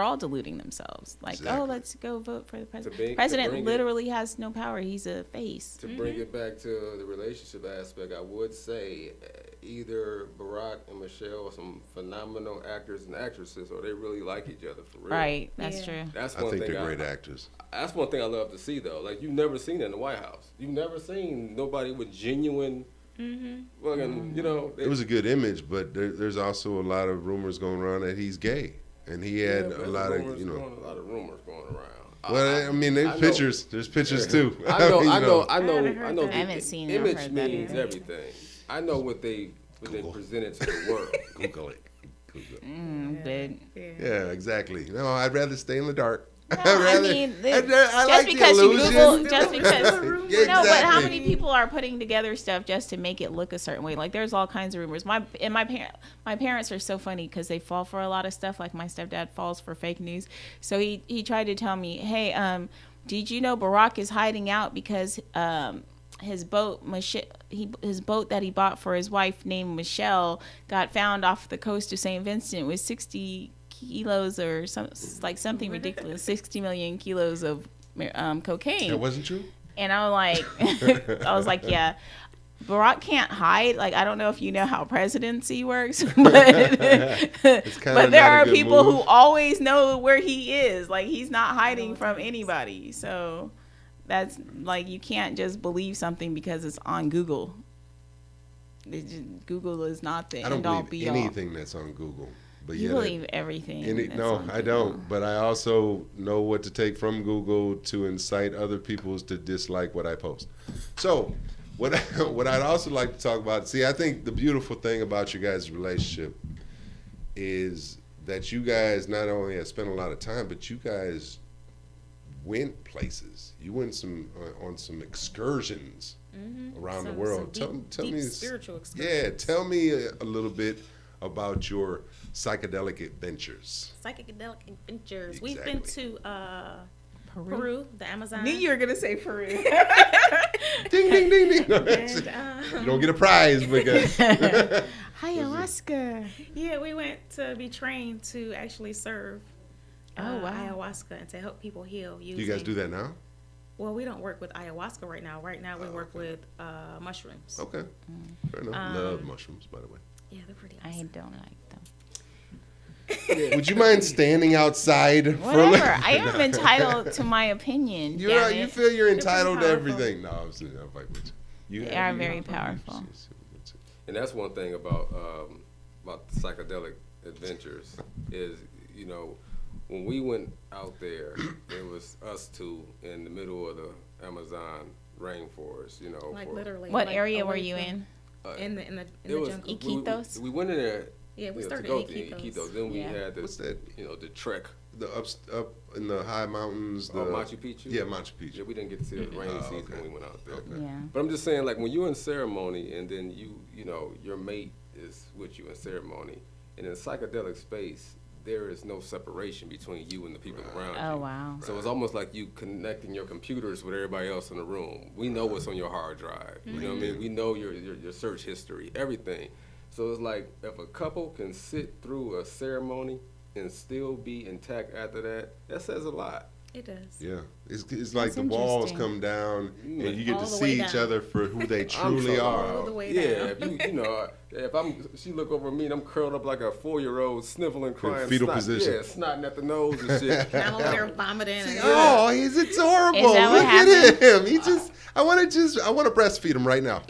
all deluding themselves. Like, oh, let's go vote for the president. The president literally has no power. He's a face. To bring it back to the relationship aspect, I would say either Barack and Michelle are some phenomenal actors and actresses, or they really like each other for real. Right, that's true. That's I one think thing they're great actors. That's one thing I love to see, though. Like, you've never seen it in the White House. You've never seen nobody with genuine, fucking, you know. It was a good image, but there's also a lot of rumors going around that he's gay, and he had a lot of rumors going around. Well, I mean, there's pictures. There's pictures too. I know. I haven't seen it. Image means everything. I know what they presented to the world. Google it. Good. Yeah, exactly. No, I'd rather stay in the dark. No, I mean, just because you Google, just because, but how many people are putting together stuff just to make it look a certain way? Like, there's all kinds of rumors. My parents are so funny because they fall for a lot of stuff. Like, my stepdad falls for fake news. So he tried to tell me, hey, did you know Barack is hiding out because his boat that he bought for his wife named Michelle got found off the coast of St. Vincent with 60 kilos or something ridiculous, 60 million kilos of cocaine. That wasn't true? And I was like, yeah, Barack can't hide. Like, I don't know if you know how presidency works, but there are people who always know where he is. Like, he's not hiding from anybody. So that's like, you can't just believe something because it's on Google. Google is not the end all be all. I don't believe anything that's on Google. But you believe everything. No, I don't. But I also know what to take from Google to incite other people to dislike what I post. So what I'd also like to talk about, see, I think the beautiful thing about you guys' relationship is that you guys not only have spent a lot of time, but you guys went places. You went on some excursions around the world. Tell me spiritual excursions. Yeah, tell me a little bit about your psychedelic adventures. Exactly. We've been to Peru, the Amazon. I knew you were gonna say Peru. Ding ding ding ding. And, you don't get a prize because ayahuasca. Yeah, we went to be trained to actually serve ayahuasca and to help people heal. Do you guys do that now? Well, we don't work with ayahuasca right now. Right now, we work with mushrooms. Okay, fair enough. Love mushrooms, by the way. Yeah, they're pretty awesome. I don't like them. Would you mind standing outside? Whatever. I am entitled to my opinion. You feel you're entitled to everything. No, I'm fighting with you. They are very powerful. And that's one thing about psychedelic adventures is, you know, when we went out there, it was us two in the middle of the Amazon rainforest. You know, like literally. What area were you in? In the jungle. Iquitos? We went in there. Yeah, we started to go in Iquitos. Then we had this, the trek. The up in the high mountains. Machu Picchu? Yeah, Machu Picchu. Yeah, we didn't get to see the rainy season when we went out there. Okay. Yeah. But I'm just saying, like, when you're in ceremony and then you know, your mate is with you in ceremony, and in a psychedelic space, there is no separation between you and the people around you. Oh, wow. So it's almost like you connecting your computers with everybody else in the room. We know what's on your hard drive. You know what I mean? We know your search history, everything. So it's like, if a couple can sit through a ceremony and still be intact after that says a lot. It does. Yeah, it's like the walls come down and you get to see each other for who they truly are. All the way down. If she look over me and I'm curled up like a 4-year-old, sniffling, crying, fetal snot, position. Yeah, snotting at the nose and shit. And I'm over there vomiting. Oh, he's adorable. Is that Look what at him. He I want to breastfeed him right now,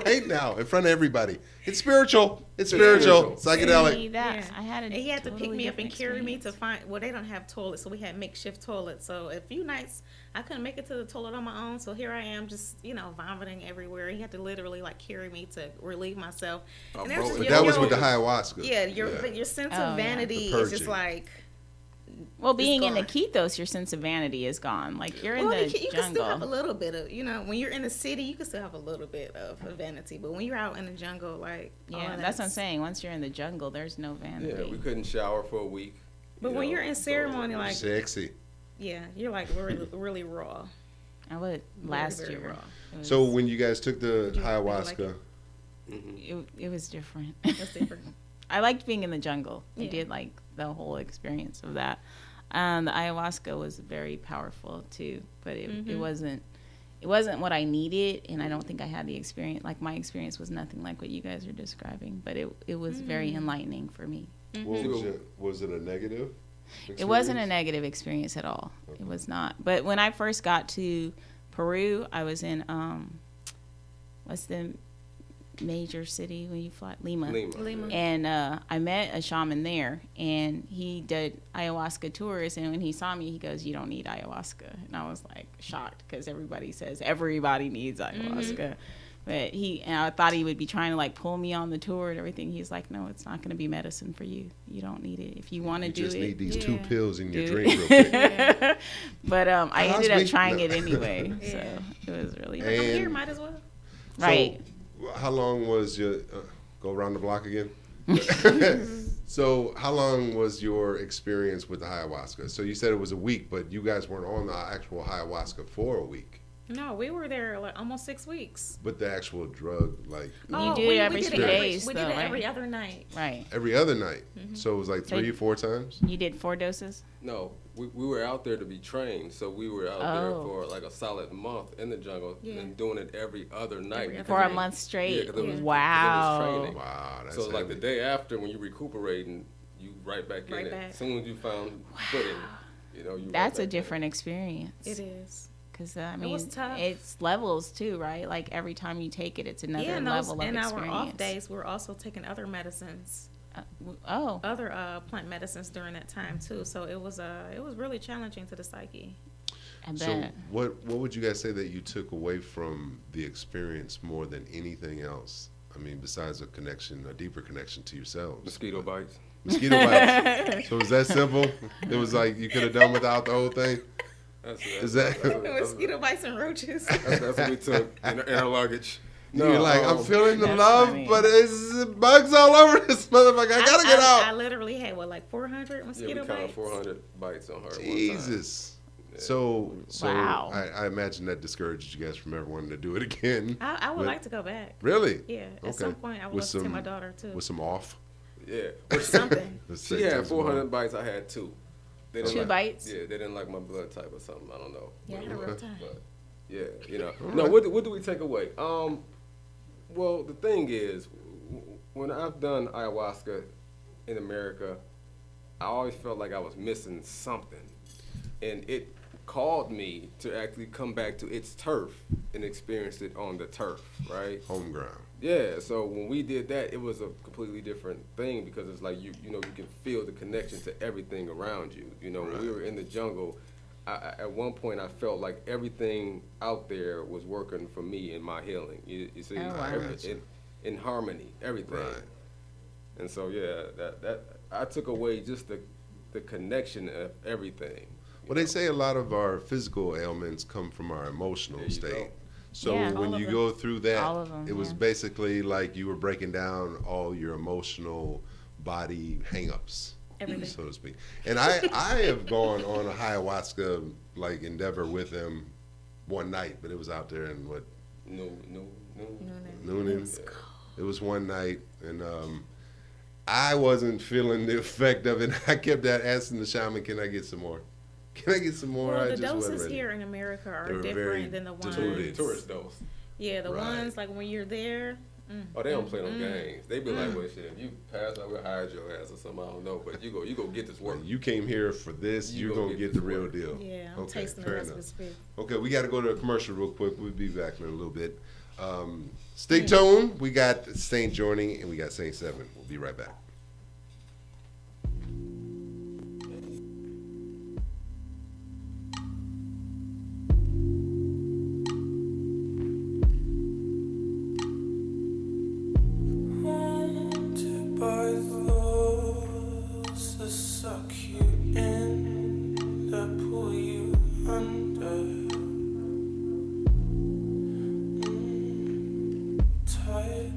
right now in front of everybody. It's spiritual. It's spiritual. Psychedelic. I had and he had to pick me up and carry me to find. Well, they don't have toilets, so we had makeshift toilets. So a few nights I couldn't make it to the toilet on my own. So here I am, just vomiting everywhere. He had to literally carry me to relieve myself. But that was with the ayahuasca. Yeah, your sense of vanity is just like. Well, being in the Iquitos, your sense of vanity is gone. Like, you're in the jungle. You can still have a little bit of, when you're in the city, you can still have a little bit of vanity. But when you're out in the jungle, that's what I'm saying. Once you're in the jungle, there's no vanity. Yeah, we couldn't shower for a week. But when you're in ceremony, sexy. Yeah, you're really, really raw. I would last very year. Raw. So when you guys took the ayahuasca, it was different. It was different. I liked being in the jungle. I did like the whole experience of that. The ayahuasca was very powerful too, but it wasn't what I needed, and I don't think I had the experience. Like my experience was nothing like what you guys are describing, but it was very enlightening for me. Was it a negative experience? It wasn't a negative experience at all. Okay. It was not. But when I first got to Peru, I was in what's the major city when you fly? Lima. And I met a shaman there, and he did ayahuasca tours, and when he saw me, he goes, "You don't need ayahuasca." And I was like shocked, because everybody says everybody needs ayahuasca. But I thought he would be trying to like pull me on the tour and everything. He's like, "No, it's not going to be medicine for you. You don't need it. If you want to do it, you just need these 2 pills in your drink real quick." But I ended up trying it anyway, so it was really. I'm here, might as well. Right. So, how long was your go around the block again? So how long was your experience with the ayahuasca? So you said it was a week, but you guys weren't on the actual ayahuasca for a week. No, we were there like almost 6 weeks. But the actual drug, like you do it every 2 days. We did it every other night. Right. Every other night. So it was like 3 or 4 times. You did 4 doses. No, we were out there to be trained, so we were out there for like a solid month in the jungle and doing it every other night. For a month straight. Yeah, it was, wow. It was training. Wow, that's so heavy. like the day after, when you recuperating, you right back in it. As soon as you found footing, you know, you. That's a different experience. It is. Because I mean, it was tough. It's levels too, right? Like every time you take it, it's another level of experience. And our off days, we're also taking other medicines. Other plant medicines during that time too. So it was really challenging to the psyche. I bet. So what would you guys say that you took away from the experience more than anything else? I mean, besides a deeper connection to yourselves. Mosquito bites. Mosquito bites. So it was that simple? It was like you could have done without the whole thing? Mosquito bites and roaches. That's what we took in our luggage. No, you're like, I'm feeling the love, but it's bugs all over this motherfucker. I gotta get out. I literally had, like 400 mosquito bites? Yeah, we counted 400 bites on her. Jesus. Yeah. So wow. I imagine that discouraged you guys from ever wanting to do it again. I would like to go back. Really? Yeah. At some point, I would love to take my daughter, too. With some off? Yeah. Or something. She had 400 bites. I had 2. 2 bites? Yeah, they didn't like my blood type or something. I don't know. Yeah, I had a rough time. But yeah, you know. No, what do we take away? Well, the thing is, when I've done ayahuasca in America, I always felt like I was missing something. And it called me to actually come back to its turf and experience it on the turf, right? Home ground. Yeah, so when we did that, it was a completely different thing, because it's like, you know, you can feel the connection to everything around you. You know, when we were in the jungle, at one point I felt like everything out there was working for me in my healing. You see, in harmony, everything. Right. And so that I took away just the connection of everything. Well, they say a lot of our physical ailments come from our emotional state. So when you go through that, it was basically like you were breaking down all your emotional body hang-ups, so to speak. And I have gone on a ayahuasca like endeavor with him one night, but it was out there in what? Noonan. It was one night, and I wasn't feeling the effect of it. I kept asking the shaman, "Can I get some more? Can I get some more?" Well, the doses here in America are different than the ones. Tourist dose. Yeah, the ones like when you're there. Oh, they don't play no games. They be like, "Well, shit, if you pass out, we'll hide your ass or something. I don't know, but you go get this work. You came here for this. You're gonna get the real deal." Yeah, I'm tasting the rest of his food. Okay, we got to go to a commercial real quick. We'll be back in a little bit. Stay tuned. We got Saint joining, and we got Saint 7. We'll be right back. By those that suck you in, that pull you under, tight.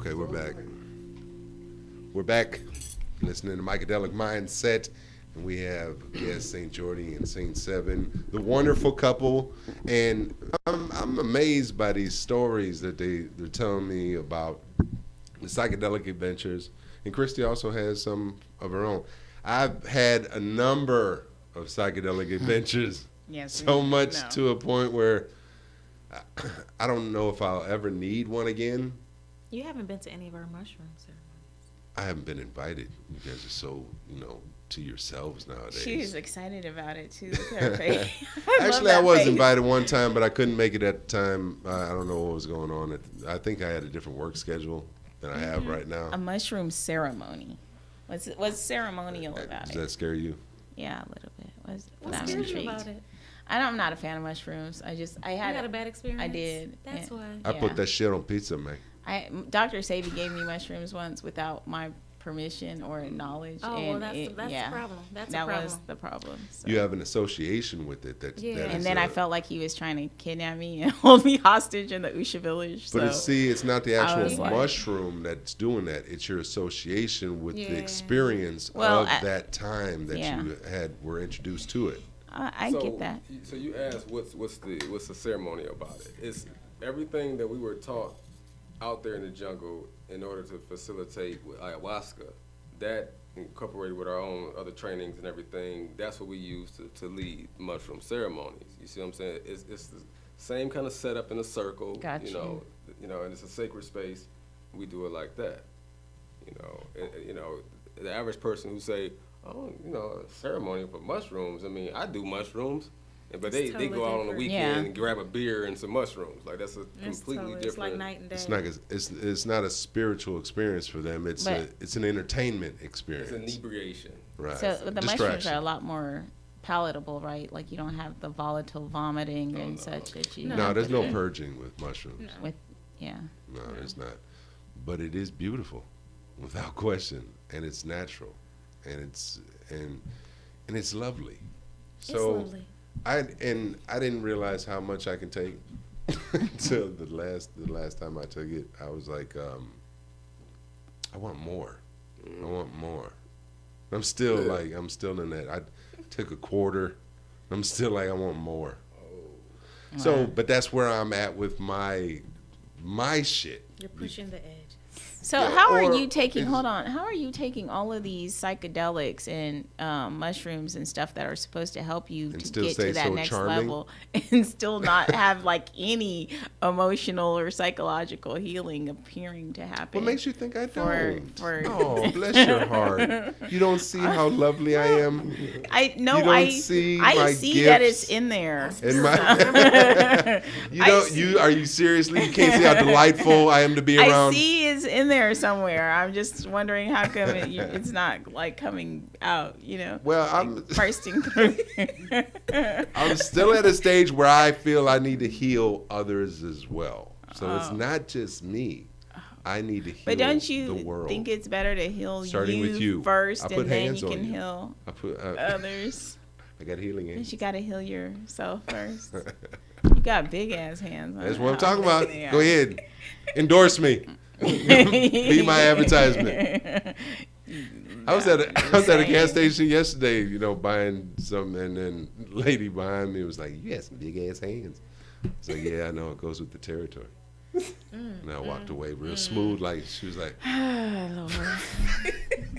Okay, we're back. We're back listening to Micadelic Mindset. And we have guests St. Jordy and St. Seven, the wonderful couple. And I'm amazed by these stories that they're telling me about the psychedelic adventures. And Christy also has some of her own. I've had a number of psychedelic adventures. Yes, so much to a point where I don't know if I'll ever need one again. You haven't been to any of our mushroom ceremonies. I haven't been invited. You guys are so, to yourselves nowadays. She's excited about it too. Look at her face. Actually, I was invited one time, but I couldn't make it at the time. I don't know what was going on. I think I had a different work schedule than I have right now. A mushroom ceremony. What's ceremonial about it? Does that scare you? Yeah, a little bit. What's scary about it? I'm not a fan of mushrooms. I had a bad experience. I did. That's why. I put that shit on pizza, man. Dr. Sadie gave me mushrooms once without my permission or knowledge. Oh, and that's the problem. That was the problem. So. You have an association with it. And then I felt like he was trying to kidnap me and hold me hostage in the Usha village. But it's not the actual like, mushroom that's doing that. It's your association with the experience of that time that you were introduced to it. I get that. So you asked what's the ceremony about it? It's everything that we were taught out there in the jungle in order to facilitate with ayahuasca. That incorporated with our own other trainings and everything, that's what we use to lead mushroom ceremonies. You see what I'm saying? It's the same kind of setup in a circle. Gotcha. You know, and it's a sacred space. We do it like that. The average person who say, "Oh, a ceremony for mushrooms." I mean, I do mushrooms, but they go out on the weekend and grab a beer and some mushrooms. Like that's a completely different. It's like night and day. It's not a spiritual experience for them. It's an entertainment experience. It's inebriation. Right. So the mushrooms are a lot more palatable, right? Like you don't have the volatile vomiting and such that you. No, there's no purging with mushrooms. No, there's not. But it is beautiful, without question, and it's natural, and it's lovely. So it's lovely. I didn't realize how much I can take until the last time I took it. I was like, I want more. I want more. I'm still in that. I took a quarter. I'm still like, I want more. Oh. So, but that's where I'm at with my shit. You're pushing the edge. So how are you taking all of these psychedelics and mushrooms and stuff that are supposed to help you to get to that next level and still not have like any emotional or psychological healing appearing to happen? What makes you think I don't? Oh, bless your heart. You don't see how lovely I am? I see gifts that it's in there. Are you seriously? You can't see how delightful I am to be around? I see it's in there somewhere. I'm just wondering how come it's not like coming out, Well, I'm bursting through. I'm still at a stage where I feel I need to heal others as well. So it's not just me. I need to heal the world. But don't you think it's better to heal starting with you first, and then you can heal others? I got healing hands. But you got to heal yourself first. You got big ass hands. That's what I'm talking about. Go ahead, endorse me. Be my advertisement. I was at a gas station yesterday, buying something, and then lady behind me was like, "You got some big ass hands." I was like, "Yeah, I know. It goes with the territory." And I walked away real smooth, like she was like, Lord.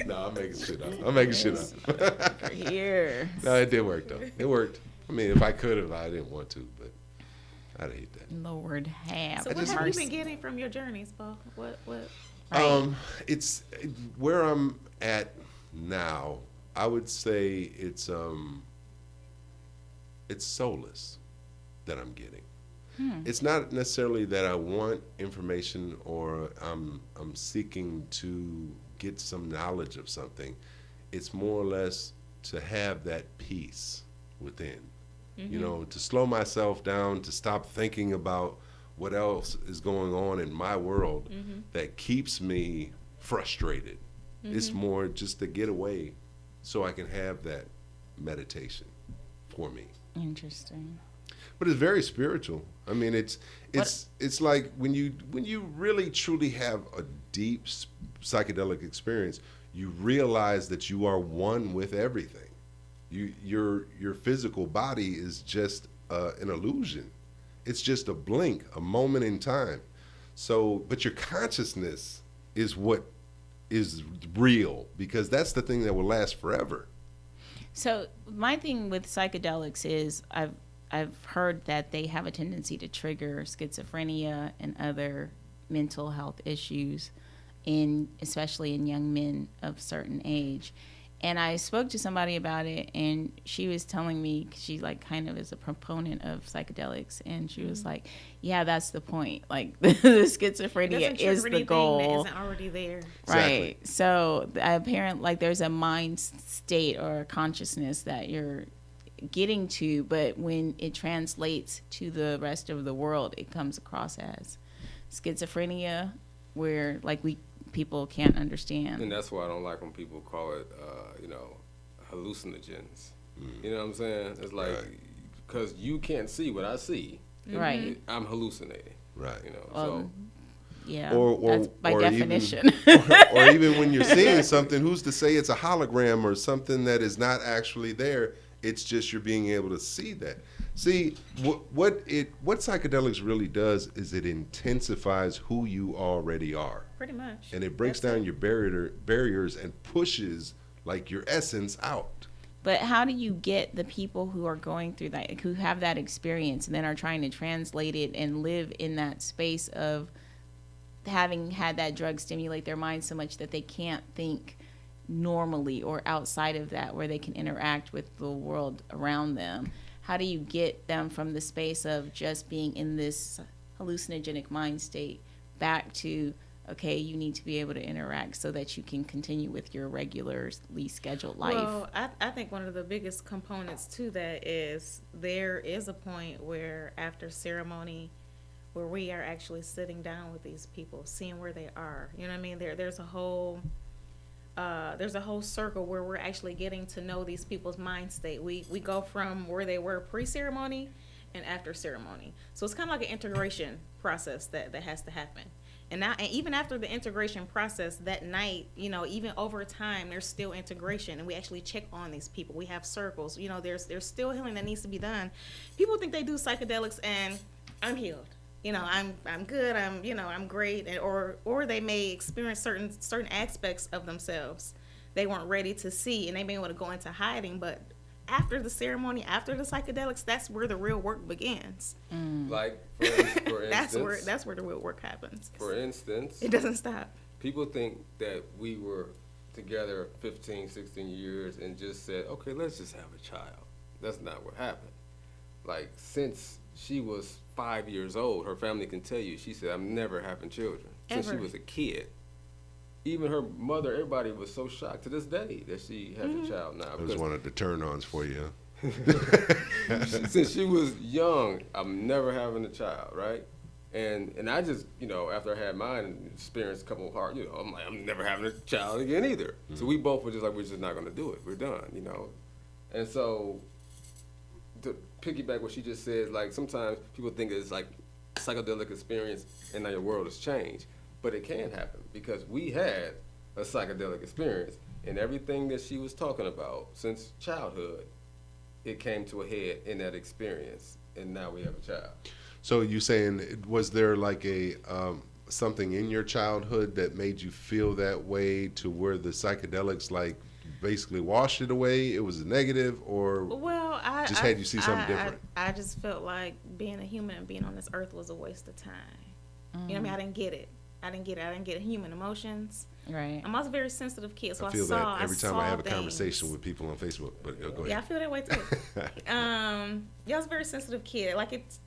No, I'm making shit up. Here. No, it did work though. It worked. I mean, if I could have, I didn't want to, but I'd hate that. Lord have. So what have you been getting from your journeys, Paul? What? It's where I'm at now. I would say it's solace that I'm getting. It's not necessarily that I want information or I'm seeking to get some knowledge of something. It's more or less to have that peace within. To slow myself down, to stop thinking about what else is going on in my world that keeps me frustrated. It's more just to get away so I can have that meditation for me. Interesting. But it's very spiritual. I mean, it's like when you really truly have a deep psychedelic experience, you realize that you are one with everything. Your physical body is just an illusion. It's just a blink, a moment in time. So, but your consciousness is what is real, because that's the thing that will last forever. So my thing with psychedelics is I've heard that they have a tendency to trigger schizophrenia and other mental health issues, especially in young men of certain age. And I spoke to somebody about it, and she was telling me, she like kind of is a proponent of psychedelics, and she was like, yeah, that's the point. Like the schizophrenia is the goal. That isn't already there. Right. Exactly. So apparently, like, there's a mind state or a consciousness that you're getting to, but when it translates to the rest of the world, it comes across as schizophrenia, where like people can't understand. And that's why I don't like when people call it, hallucinogens. You know what I'm saying? It's like, because you can't see what I see. Right. I'm hallucinating. Right. So. Yeah. Or by definition. Or even when you're seeing something, who's to say it's a hologram or something that is not actually there? It's just you're being able to see that. See, what psychedelics really does is it intensifies who you already are. Pretty much. And it breaks down your barriers and pushes like your essence out. But how do you get the people who are going through that, who have that experience and then are trying to translate it and live in that space of having had that drug stimulate their mind so much that they can't think normally or outside of that, where they can interact with the world around them? How do you get them from the space of just being in this hallucinogenic mind state back to, okay, you need to be able to interact so that you can continue with your regularly scheduled life? Well, I think one of the biggest components to that is there is a point where after ceremony where we are actually sitting down with these people, seeing where they are. You know what I mean? There's a whole circle where we're actually getting to know these people's mind state. We go from where they were pre-ceremony and after ceremony. So it's kind of like an integration process that has to happen. And even after the integration process that night, even over time, there's still integration, and we actually check on these people. We have circles. There's still healing that needs to be done. People think they do psychedelics and I'm healed. I'm good. I'm great. Or they may experience certain aspects of themselves they weren't ready to see, and they may want to go into hiding. But after the ceremony, after the psychedelics, that's where the real work begins. Like for instance, that's where the real work happens. For instance, it doesn't stop. People think that we were together 15, 16 years and just said, okay, let's just have a child. That's not what happened. Like, since she was 5 years old, her family can tell you, she said, I'm never having children. Since she was a kid. Even her mother, everybody was so shocked to this day that she has a child now. That was one of the turn-ons for you, huh? Since she was young, I'm never having a child, right? And I just, after I had mine, experienced a couple of hard, I'm like, I'm never having a child again either. Mm-hmm. So we both were just like, we're just not going to do it. We're done, And so to piggyback what she just said, like, sometimes people think it's like psychedelic experience and now your world has changed. But it can happen because we had a psychedelic experience, and everything that she was talking about since childhood, it came to a head in that experience, and now we have a child. So you saying, was there like a something in your childhood that made you feel that way, to where the psychedelics like basically washed it away? It was a negative, or I had you see something different? I just felt like being a human and being on this earth was a waste of time. You know what I mean? I didn't get it. I didn't get human emotions. Right. I'm also a very sensitive kid, so I feel that every time I have a conversation with people on Facebook. But go ahead. Yeah, I feel that way too. I was a very sensitive kid.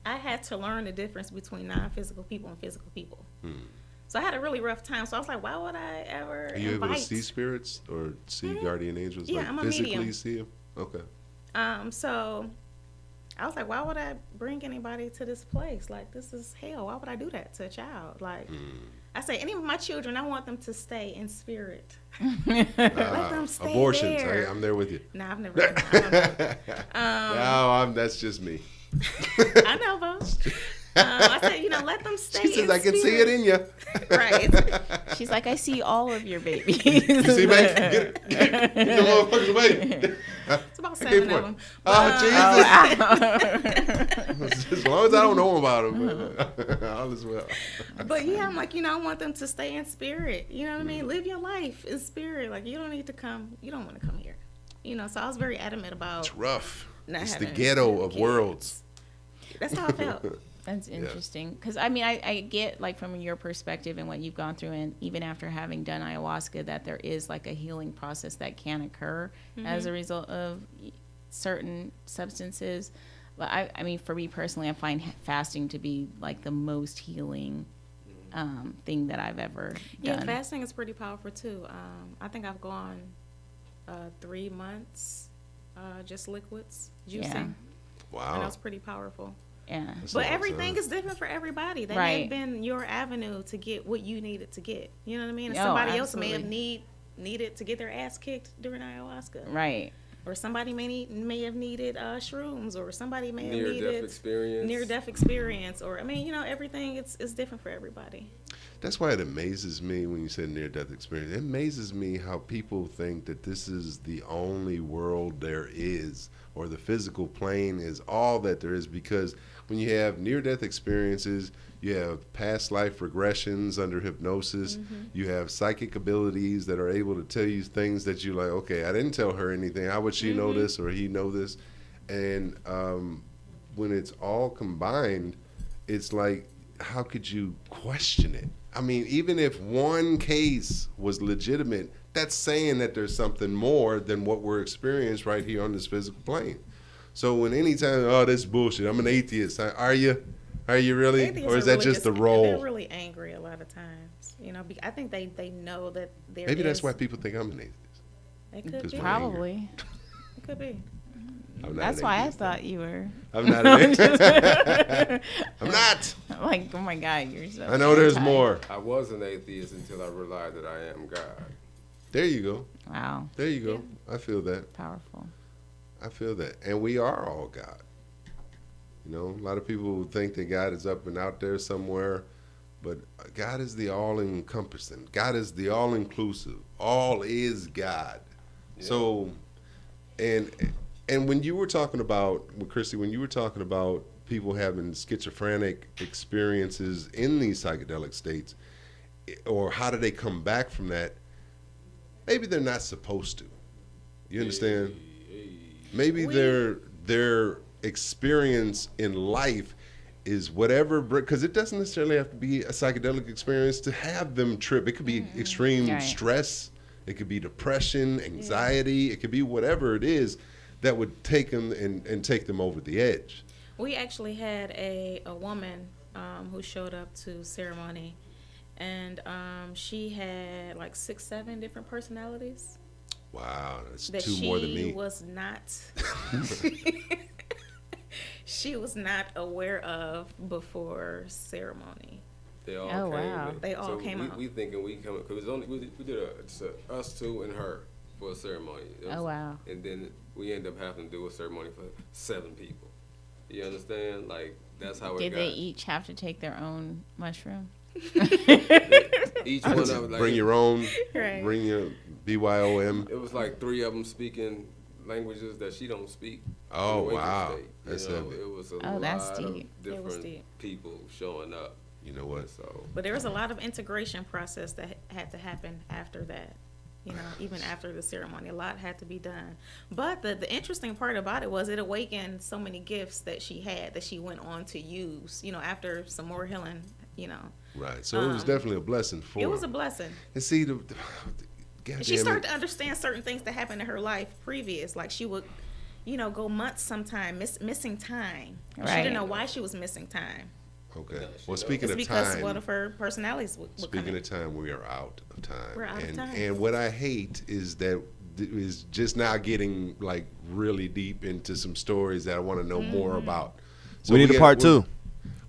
I had to learn the difference between non-physical people and physical people. So I had a really rough time. So I was like, why would I ever? Are you able to see spirits or see guardian angels? Yeah, like I'm a physically medium. See them? Okay. So I was like, why would I bring anybody to this place? Like, this is hell. Why would I do that to a child? Like, I say, any of my children, I want them to stay in spirit. Let them stay abortions. there. I'm there with you. No, I've never done that. No, that's just me. I know, Bo. I said, let them stay. She says, in I can spirit. see it in you. Right. She's like, I see all of your babies. You see, baby? Get the motherfuckers away. It's about 7 of them. Jesus. As long as I don't know about them, all is well. But yeah, I'm like, I want them to stay in spirit. You know what I mean? Live your life in spirit. Like, you don't need to come. You don't want to come here. So I was very adamant about. It's rough. Not It's the having ghetto of kids. worlds. That's how I felt. That's interesting. Because, I mean, I get, like, from your perspective and what you've gone through, and even after having done ayahuasca, that there is, like, a healing process that can occur as a result of certain substances. But, I mean, for me personally, I find fasting to be, like, the most healing thing that I've ever done. Yeah, fasting is pretty powerful, too. I think I've gone 3 months, just liquids, juicing. Yeah. Wow. And that's pretty powerful. Yeah. But everything is different for everybody. That may have been your avenue to get what you needed to get. You know what I mean? And somebody else may have needed to get their ass kicked during ayahuasca. Right. Or somebody may have needed shrooms, or somebody may have needed near-death experience. Or, I mean, you know, everything is different for everybody. That's why it amazes me when you said near-death experience. It amazes me how people think that this is the only world there is, or the physical plane is all that there is, because when you have near-death experiences, you have past life regressions under hypnosis, you have psychic abilities that are able to tell you things that you're like, okay, I didn't tell her anything. How would she know this or he know this? And when it's all combined, it's like, how could you question it? I mean, even if one case was legitimate, that's saying that there's something more than what we're experiencing right here on this physical plane. So when anytime, oh, that's bullshit, I'm an atheist. Are you? Are you really? Atheists or is that really just the role? They're really angry a lot of times. You know, I think they know that there Maybe that's why people think I'm an atheist. It could be. Probably. It could be. That's why I thought you were. I'm not an atheist. I'm not. I'm like, oh my God, you're so. I know there's more. I was an atheist until I realized that I am God. There you go. Wow. There you go. Yeah. I feel that. Powerful. I feel that. And we are all God. You know, a lot of people think that God is up and out there somewhere, but God is the all-encompassing. God is the all-inclusive. All is God. Yeah. So, and when you were talking about, Christy, when you were talking about people having schizophrenic experiences in these psychedelic states, or how do they come back from that, maybe they're not supposed to. You understand? Maybe their experience in life is whatever, because it doesn't necessarily have to be a psychedelic experience to have them trip. It could be extreme stress. It could be depression, anxiety. It could be whatever it is that would take them and take them over the edge. We actually had a woman who showed up to ceremony, and she had like 6-7 different personalities. Wow, that's two more than me. She was not aware of before ceremony. They all came. Wow. They all came out. We thinking we come, because we did us two and her for a ceremony. Wow. And then we ended up having to do a ceremony for 7 people. You understand? Like, that's how it got. Did they each have to take their own mushroom? Each one of them, like, bring your own. Right. Bring your BYOM. It was like 3 of them speaking languages that she don't speak. Oh wow, that's heavy. It was a lot of different people showing up. You know what? So, but there was a lot of integration process that had to happen after that. You know, even after the ceremony, a lot had to be done. But the interesting part about it was it awakened so many gifts that she had that she went on to use. You know, after some more healing. You know. Right. So it was definitely a blessing for her. It was a blessing. And see she started to understand certain things that happened in her life previous. Like she would, you know, go months sometime missing time. Right. She didn't know why she was missing time. Okay. Well, speaking of time, because one of her personalities would speaking of time, we are out of time. We're out of time. And what I hate is that is just now getting like really deep into some stories that I want to know more about. So we need a part 2.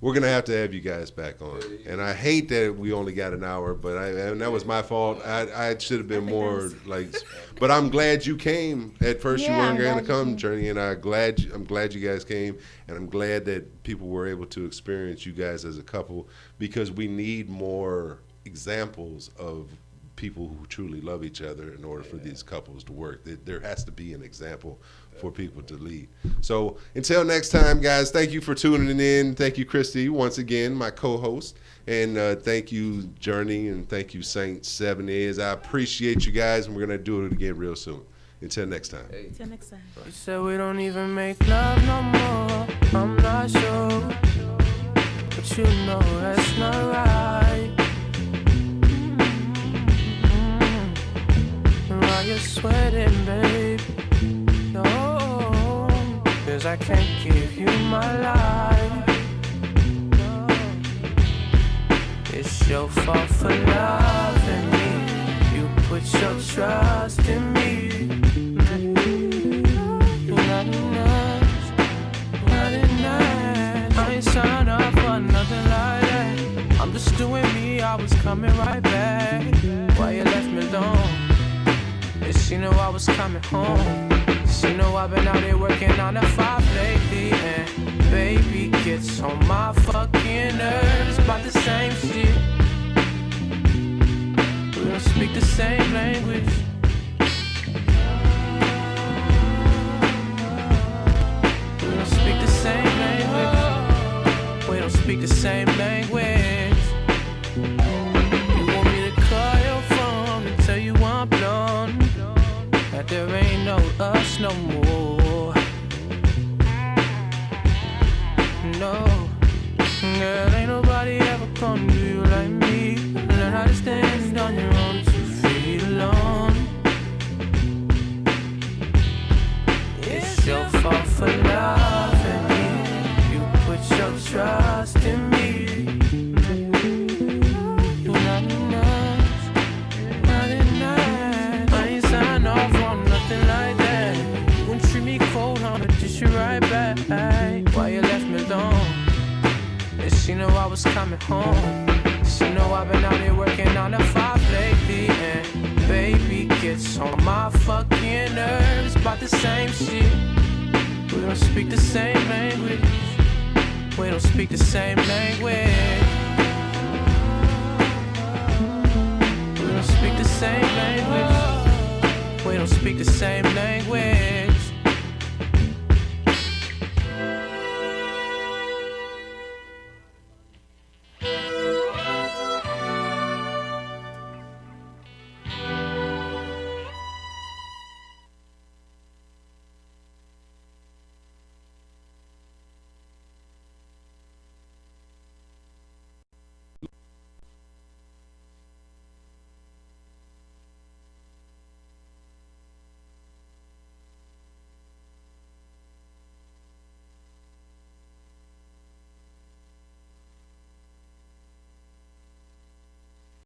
We're going to have you guys back on. And I hate that we only got an hour, but and that was my fault. I should have been more like, but I'm glad you came. At first you weren't going to come, Journey, and I'm glad you guys came, and I'm glad that people were able to experience you guys as a couple, because we need more examples of people who truly love each other in order for these couples to work. There has to be an example for people to lead. So until next time, guys, thank you for tuning in. Thank you, Christy, once again, my co-host. And thank you, Journey, and thank you, Saint 7 Years. I appreciate you guys, and we're going to do it again real soon. Until next time. Until next time. You said we don't even make love no more. I'm not sure. you know that's not right. Why you sweating, babe? No, 'cause I can't give you my life. No. It's your fault for loving me. You put your trust in me. I ain't signed up for nothing like that. I'm just doing me, I was coming right back. Why you left me alone? And she knew I was coming home. She know I've been out here working on the 5 lately. And baby gets on my fucking nerves about the same shit. We don't speak the same language. We don't speak the same language. We don't speak the same language. You want me to call your phone and tell you I'm blown, that there ain't no us no more. No, girl, ain't nobody ever gonna do you like me. Learn how to stand on your own 2 feet alone. It's your fault for loving me. You put your trust in me. Right back. Why you left me alone? And she knew I was coming home. She know I've been out here working on the 5 lately. And baby gets on my fucking nerves about the same shit. We don't speak the same language. We don't speak the same language. We don't speak the same language. We don't speak the same language.